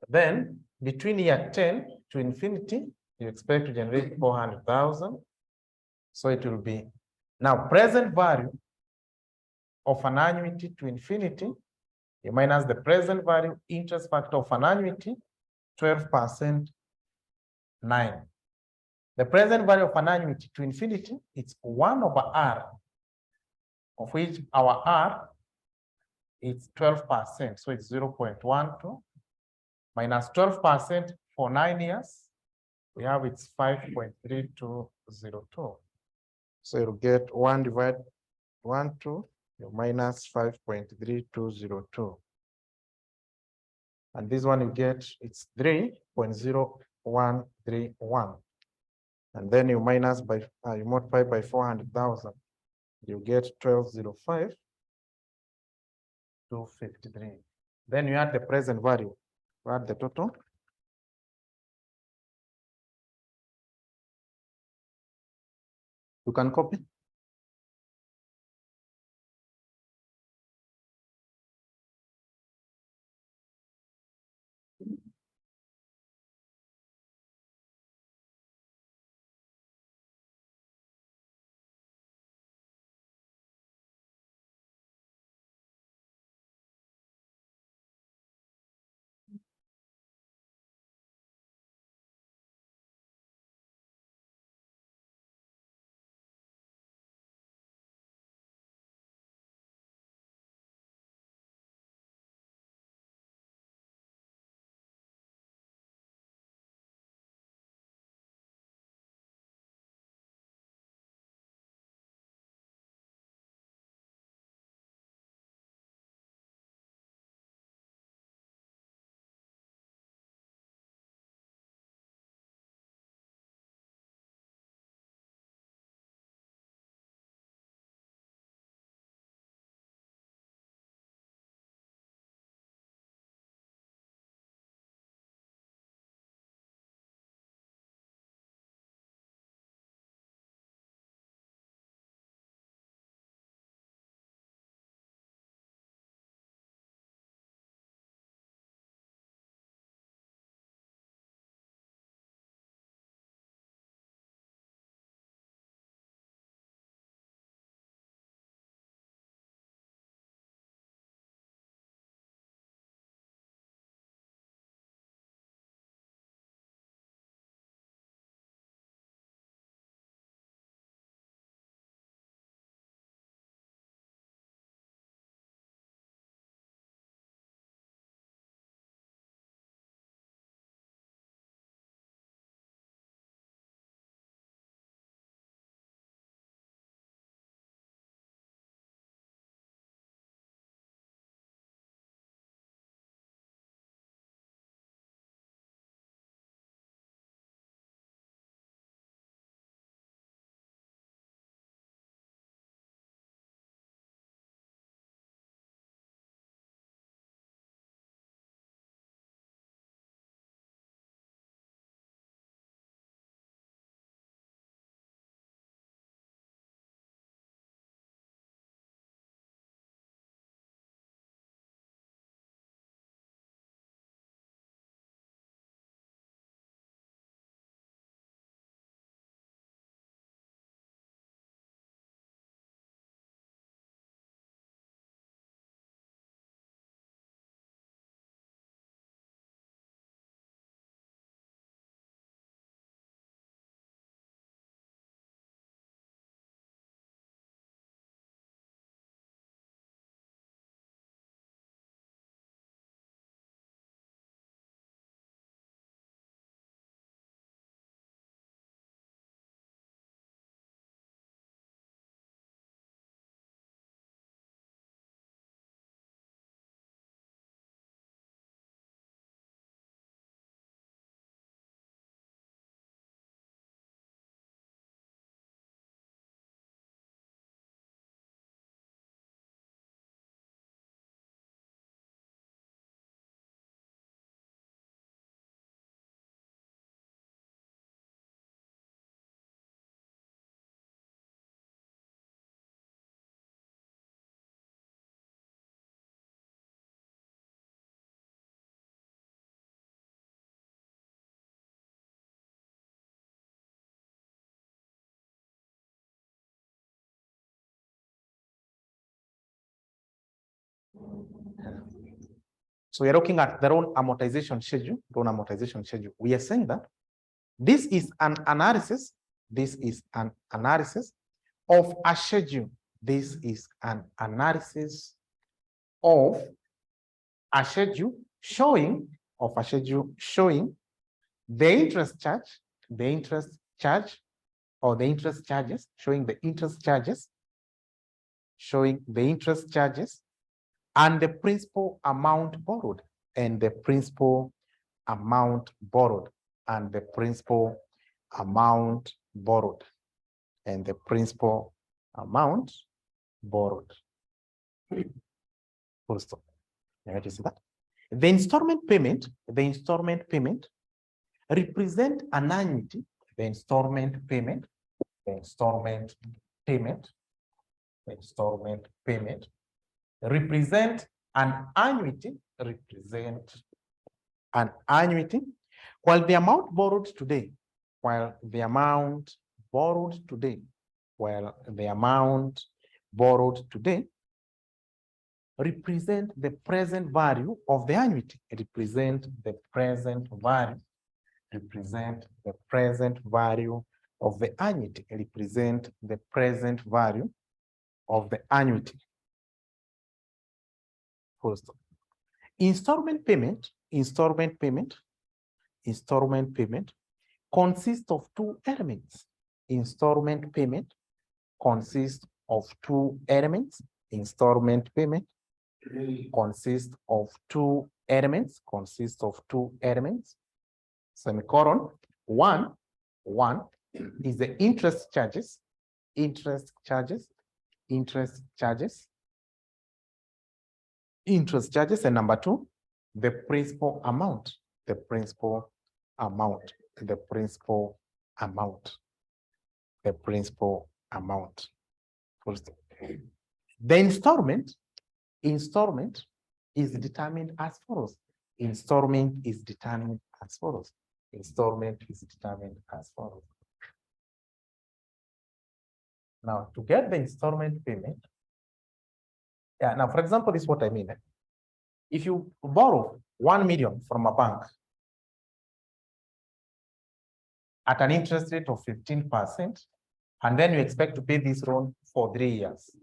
Speaker 1: Then between year 10 to infinity, you expect to generate 400,000. So it will be now present value of an annuity to infinity, you minus the present value interest factor of an annuity, 12%, 9. The present value of an annuity to infinity, it's 1 over R, of which our R is 12%. So it's 0.12 minus 12% for 9 years. We have it's 5.3202. So you'll get 1 divided 1, 2, you minus 5.3202. And this one you get, it's 3.0131. And then you minus by, you multiply by 400,000. You get 1205, 253. Then you add the present value. You add the total. You can copy. So we're looking at the loan amortization schedule, loan amortization schedule. We are saying that this is an analysis. This is an analysis of a schedule. This is an analysis of a schedule showing the interest charge, or the interest charges, showing the interest charges, and the principal amount borrowed, and the principal amount borrowed, and the principal amount borrowed, and the principal amount borrowed. Full stop. You see that? The installment payment represent an annuity. The installment payment represent an annuity, while the amount borrowed today, represent the present value of the annuity. Represent the present value of the annuity. Represent the present value of the annuity. Full stop. Installment payment consists of two elements. Installment payment consists of two elements. Installment payment consists of two elements. Semicolon. One is the interest charges, and number two, the principal amount. The installment is determined as follows. Now, to get the installment payment, now, for example, this is what I mean. If you borrow 1 million from a bank at an interest rate of 15%, and then you expect to pay this loan for 3 years.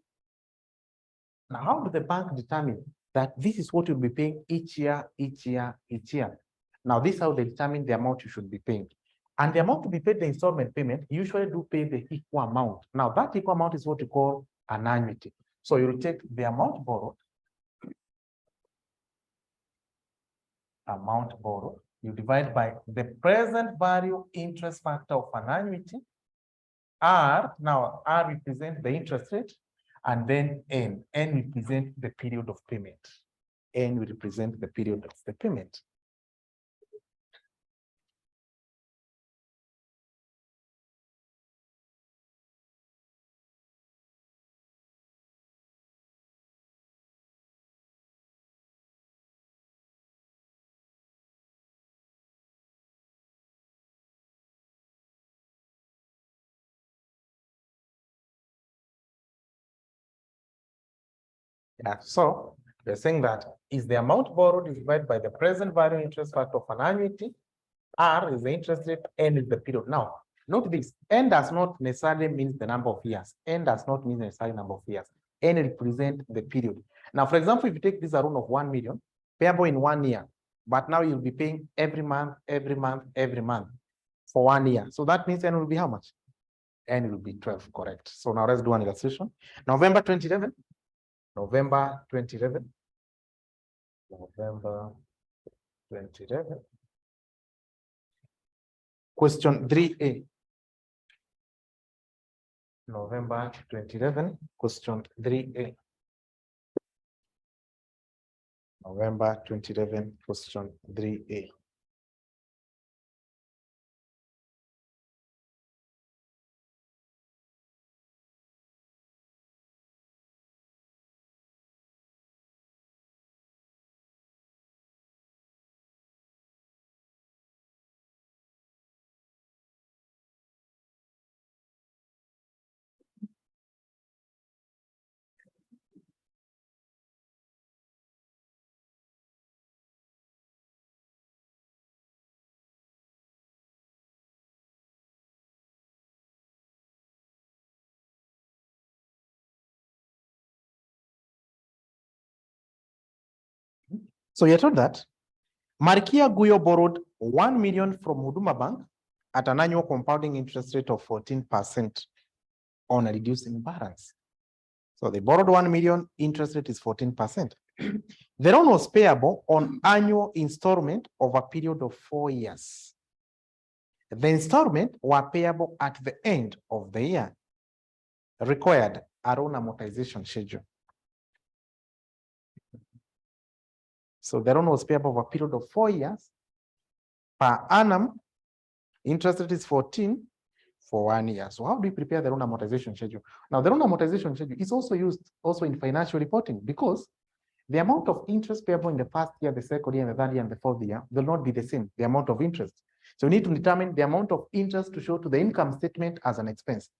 Speaker 1: Now, how do the bank determine that this is what you'll be paying each year? Now, this is how they determine the amount you should be paying. And the amount to be paid, the installment payment, you usually do pay the equal amount. Now, that equal amount is what you call an annuity. So you'll take the amount borrowed, you divide by the present value interest factor of an annuity. R represents the interest rate, and then N represents the period of payment. N will represent the period of the payment. Yeah, so we're saying that is the amount borrowed divided by the present value interest factor of an annuity. R is the interest rate, N is the period. Now, note this, N does not necessarily mean the number of years. N represents the period. Now, for example, if you take this loan of 1 million, payable in 1 year, but now you'll be paying every month for 1 year. So that means N will be how much? N will be 12, correct. So now let's do an illustration. November 2011. Question 3A. November 2011, question 3A. November 2011, question 3A. So you're told that Marikia Guyo borrowed 1 million from Huduma Bank at an annual compounding interest rate of 14% on a reducing balance. So they borrowed 1 million, interest rate is 14%. The loan was payable on annual installment over a period of 4 years. The installment were payable at the end of the year, required a loan amortization schedule. So the loan was payable over a period of 4 years. Per annum, interest rate is 14 for 1 year. So how do we prepare the loan amortization schedule? Now, the loan amortization schedule is also used in financial reporting, because the amount of interest payable in the first year, the second year, the third year, and the fourth year will not be the same, the amount of interest. So you need to determine the amount of interest to show to the income statement as an expense.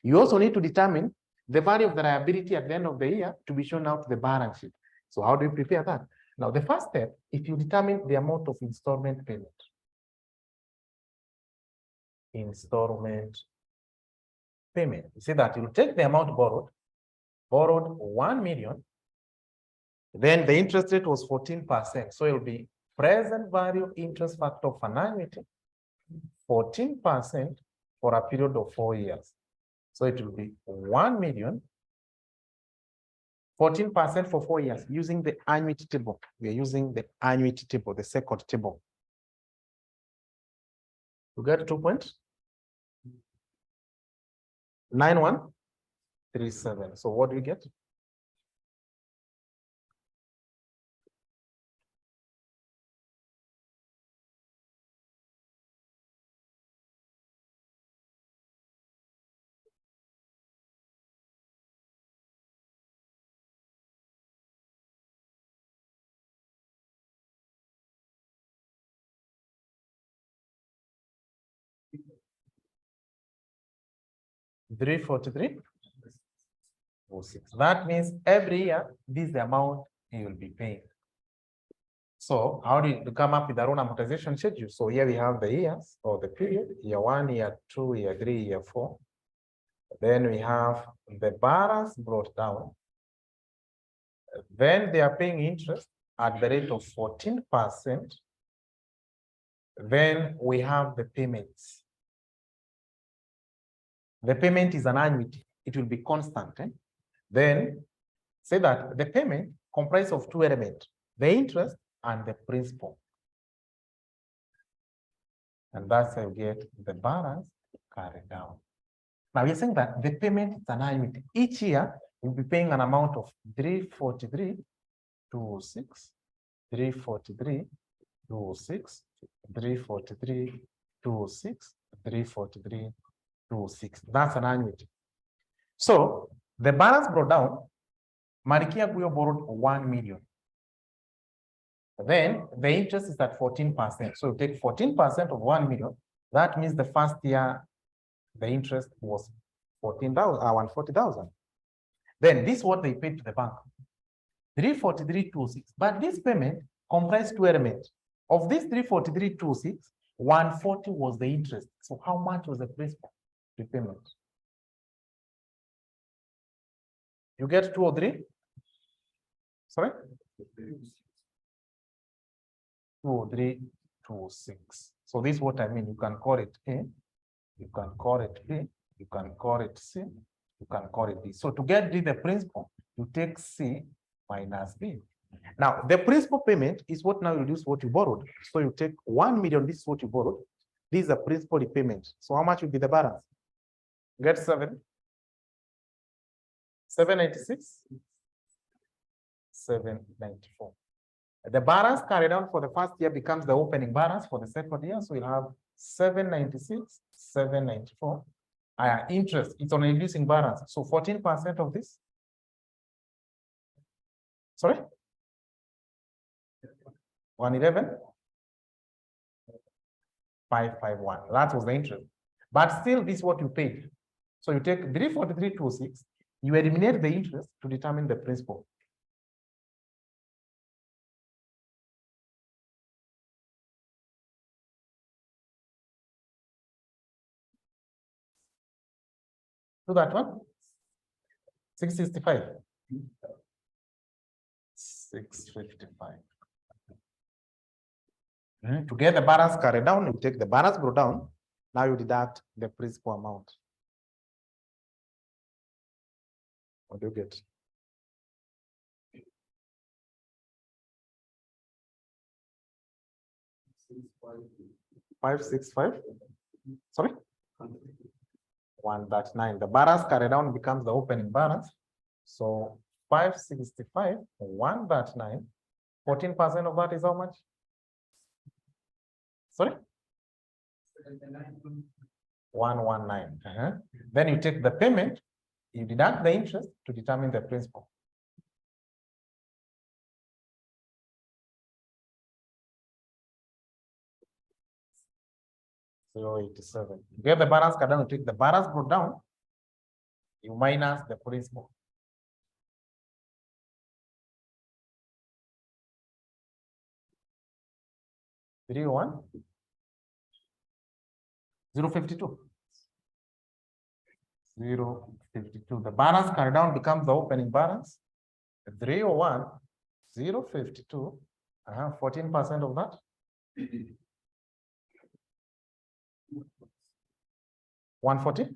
Speaker 1: You also need to determine the value of the liability at the end of the year to be shown out to the balance sheet. So how do you prepare that? Now, the first step, if you determine the amount of installment payment. Installment payment. You see that you take the amount borrowed 1 million, then the interest rate was 14%. So it will be present value interest factor of an annuity, 14% for a period of 4 years. So it will be 1 million, 14% for 4 years, using the annuity table. We are using the annuity table, the second table. You get 2 points? 9137. So what do we get? $343.06. That means every year, this is the amount you will be paying. So how do you come up with the loan amortization schedule? So here we have the years or the period, year 1, year 2, year 3, year 4. Then we have the balance brought down. Then they are paying interest at the rate of 14%. Then we have the payments. The payment is an annuity. It will be constant. Then say that the payment comprises of 2 elements, the interest and the principal. And that's how you get the balance carried down. Now we're saying that the payment is an annuity. Each year, you'll be paying an amount of 343.26, 343.26, 343.26, 343.26. That's an annuity. So the balance brought down, Marikia Guyo borrowed 1 million. Then the interest is at 14%. So you take 14% of 1 million. That means the first year, the interest was 140,000. Then this is what they paid to the bank, 343.26. But this payment comprised 2 elements. Of this 343.26, 140 was the interest. So how much was the principal repayment? You get 2 or 3? Sorry? 203.26. So this is what I mean. You can call it A, you can call it B, you can call it C, you can call it D. So to get D, the principal, you take C minus B. Now, the principal payment is what now you reduce what you borrowed. So you take 1 million, this is what you borrowed. This is a principal repayment. So how much will be the balance? Get 796, 794. The balance carried out for the first year becomes the opening balance for the second year. So you'll have 796, 794. Interest, it's on a reducing balance. So 14% of this. Sorry? 111, 551. That was the interest. But still, this is what you paid. So you take 343.26, you eliminate the interest to determine the principal. Do that one. 665. 655. To get the balance carried down, you take the balance brought down. Now you deduct the principal amount. What do you get? 565. Sorry? 139. The balance carried down becomes the opening balance. So 565, 139. 14% of that is how much? Sorry? 119. Then you take the payment, you deduct the interest to determine the principal. $0.87. You get the balance card down, you take the balance brought down, you minus the principal. $301. 0.52. 0.52. The balance carried down becomes the opening balance. 301, 0.52. 14% of that. 140.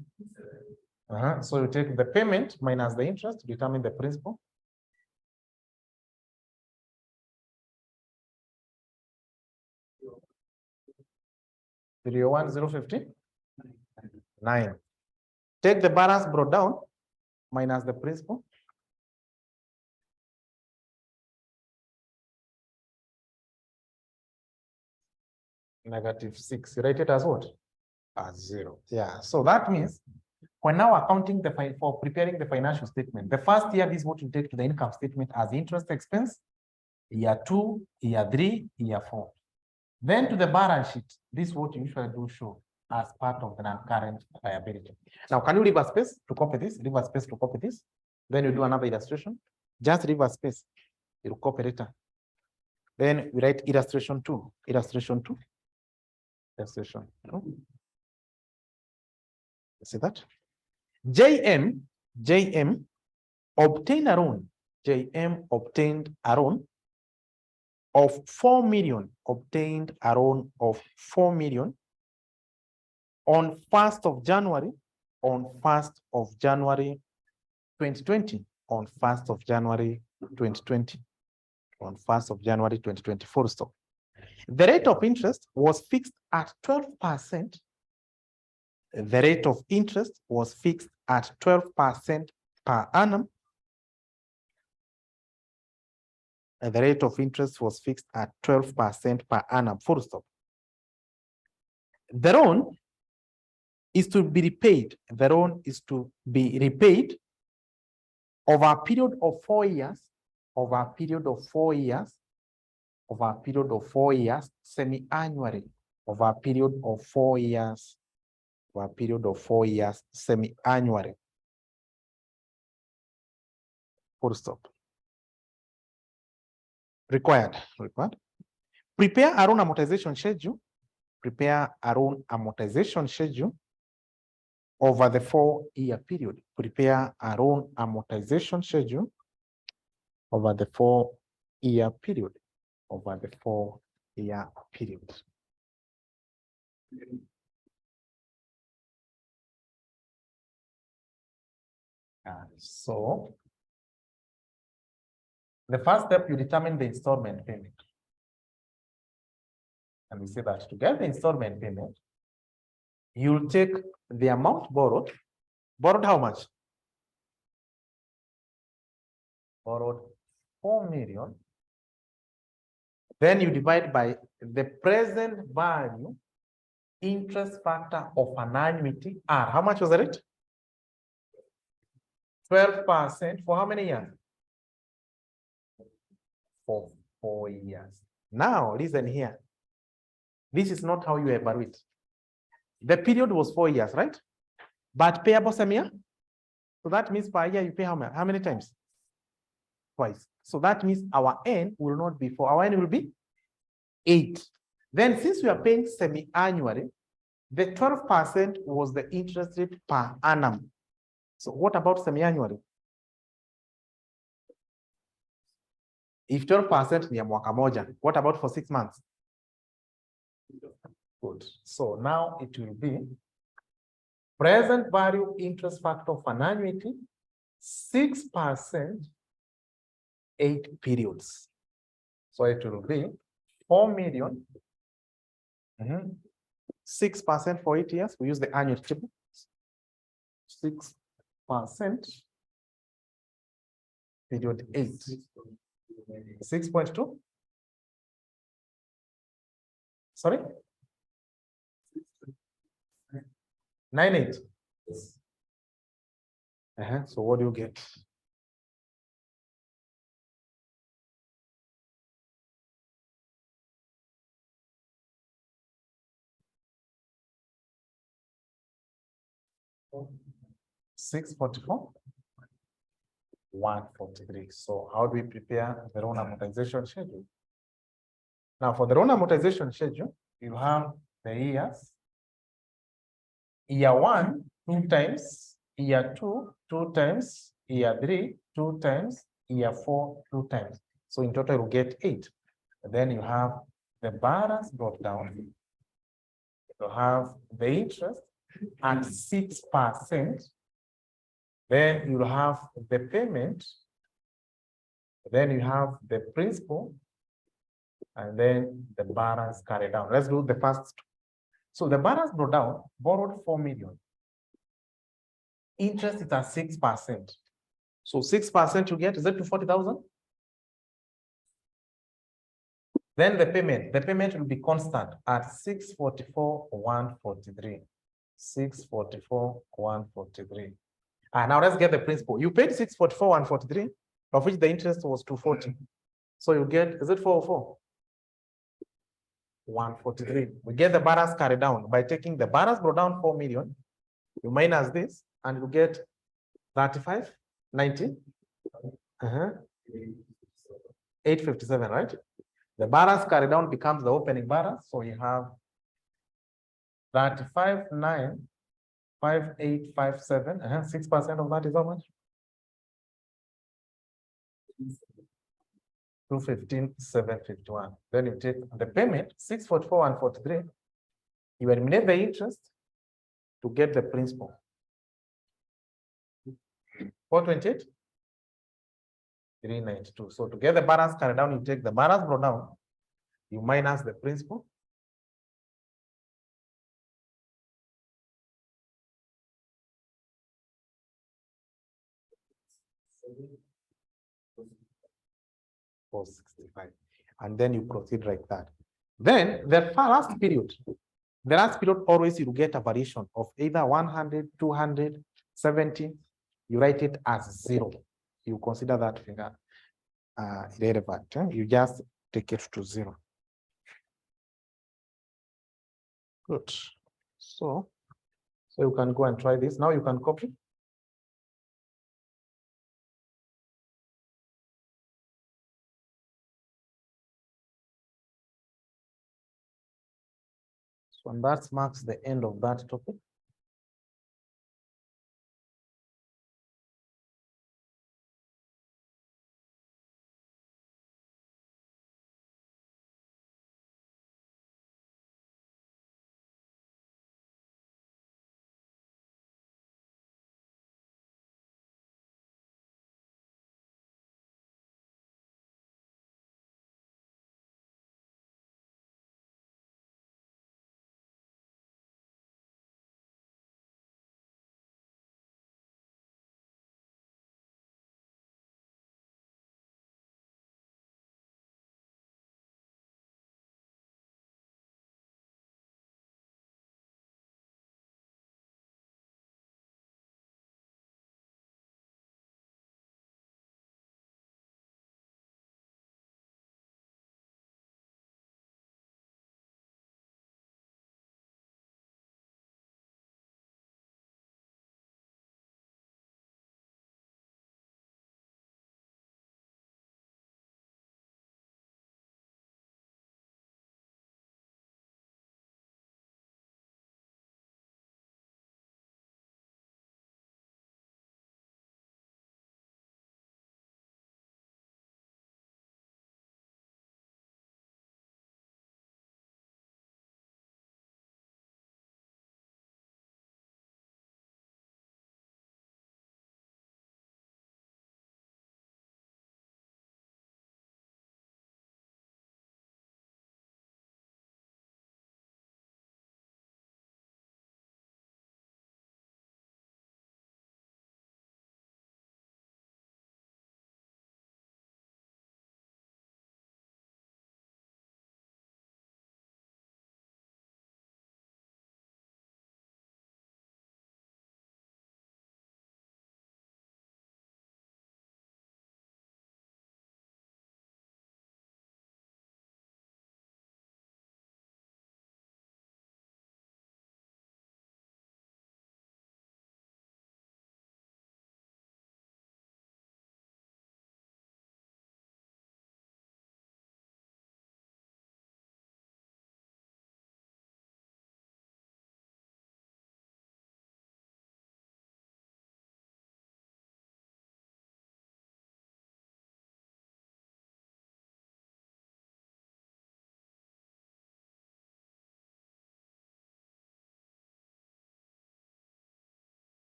Speaker 1: So you take the payment minus the interest to determine the principal. $301,050. Take the balance brought down minus the principal. -6. You write it as what? As 0. Yeah. So that means we're now accounting for preparing the financial statement. The first year, this is what you take to the income statement as interest expense. Year 2, year 3, year 4. Then to the balance sheet, this is what you usually do show as part of the non-current liability. Now, can you leave a space to copy this? Leave a space to copy this. Then you do another illustration. Just leave a space. You copy later. Then we write illustration 2. Illustration 2. Illustration 2. See that? JM obtained a loan. JM obtained a loan of 4 million. Obtained a loan of 4 million on 1st of January. On 1st of January 2020. On 1st of January 2020. On 1st of January 2020. Full stop. The rate of interest was fixed at 12%. The rate of interest was fixed at 12% per annum. And the rate of interest was fixed at 12% per annum, full stop. The loan is to be repaid. The loan is to be repaid over a period of 4 years, over a period of 4 years, over a period of 4 years, semi-annually, over a period of 4 years, over a period of 4 years, semi-annually. Full stop. Required. Prepare our own amortization schedule. Prepare our own amortization schedule over the 4-year period. Prepare our own amortization schedule over the 4-year period. Over the 4-year period. So the first step, you determine the installment payment. And we say that to get the installment payment, you'll take the amount borrowed. Borrowed how much? Borrowed 4 million. Then you divide by the present value interest factor of an annuity R. How much was the rate? 12% for how many years? For 4 years. Now, listen here. This is not how you evaluate. The period was 4 years, right? But payable same year. So that means per year you pay how many? How many times? Twice. So that means our N will not be 4. Our N will be 8. Then since we are paying semi-annually, the 12% was the interest rate per annum. So what about semi-annually? If 12% ni ya mwaka moja, what about for 6 months? Good. So now it will be present value interest factor of an annuity, 6%, 8 periods. So it will be 4 million. 6% for 8 years. We use the annuity table. 6%. Period 8. 6.2. Sorry? 98. So what do you get? $644, $143. So how do we prepare the loan amortization schedule? Now for the loan amortization schedule, you have the years. Year 1, 2 times. Year 2, 2 times. Year 3, 2 times. Year 4, 2 times. So in total, you get 8. And then you have the balance brought down. You have the interest at 6%. Then you have the payment. Then you have the principal. And then the balance carried down. Let's do the first. So the balance brought down, borrowed 4 million. Interest is at 6%. So 6% you get, is it to 40,000? Then the payment will be constant at 644, 143. 644, 143. Now let's get the principal. You paid 644, 143, of which the interest was 240. So you get, is it 404? 143. We get the balance carried down by taking the balance brought down 4 million. You minus this, and you get 35, 90. 857, right? The balance carried down becomes the opening balance. So you have 35,95857. 6% of that is how much? 215,751. Then you take the payment, 644 and 43. You eliminate the interest to get the principal. 428, 392. So to get the balance carried down, you take the balance brought down, you minus the principal. $465. And then you proceed like that. Then the last period always you get a variation of either 100, 200, 70. You write it as 0. You consider that figure irrelevant. You just take it to 0. Good. So you can go and try this. Now you can copy. So and that marks the end of that topic.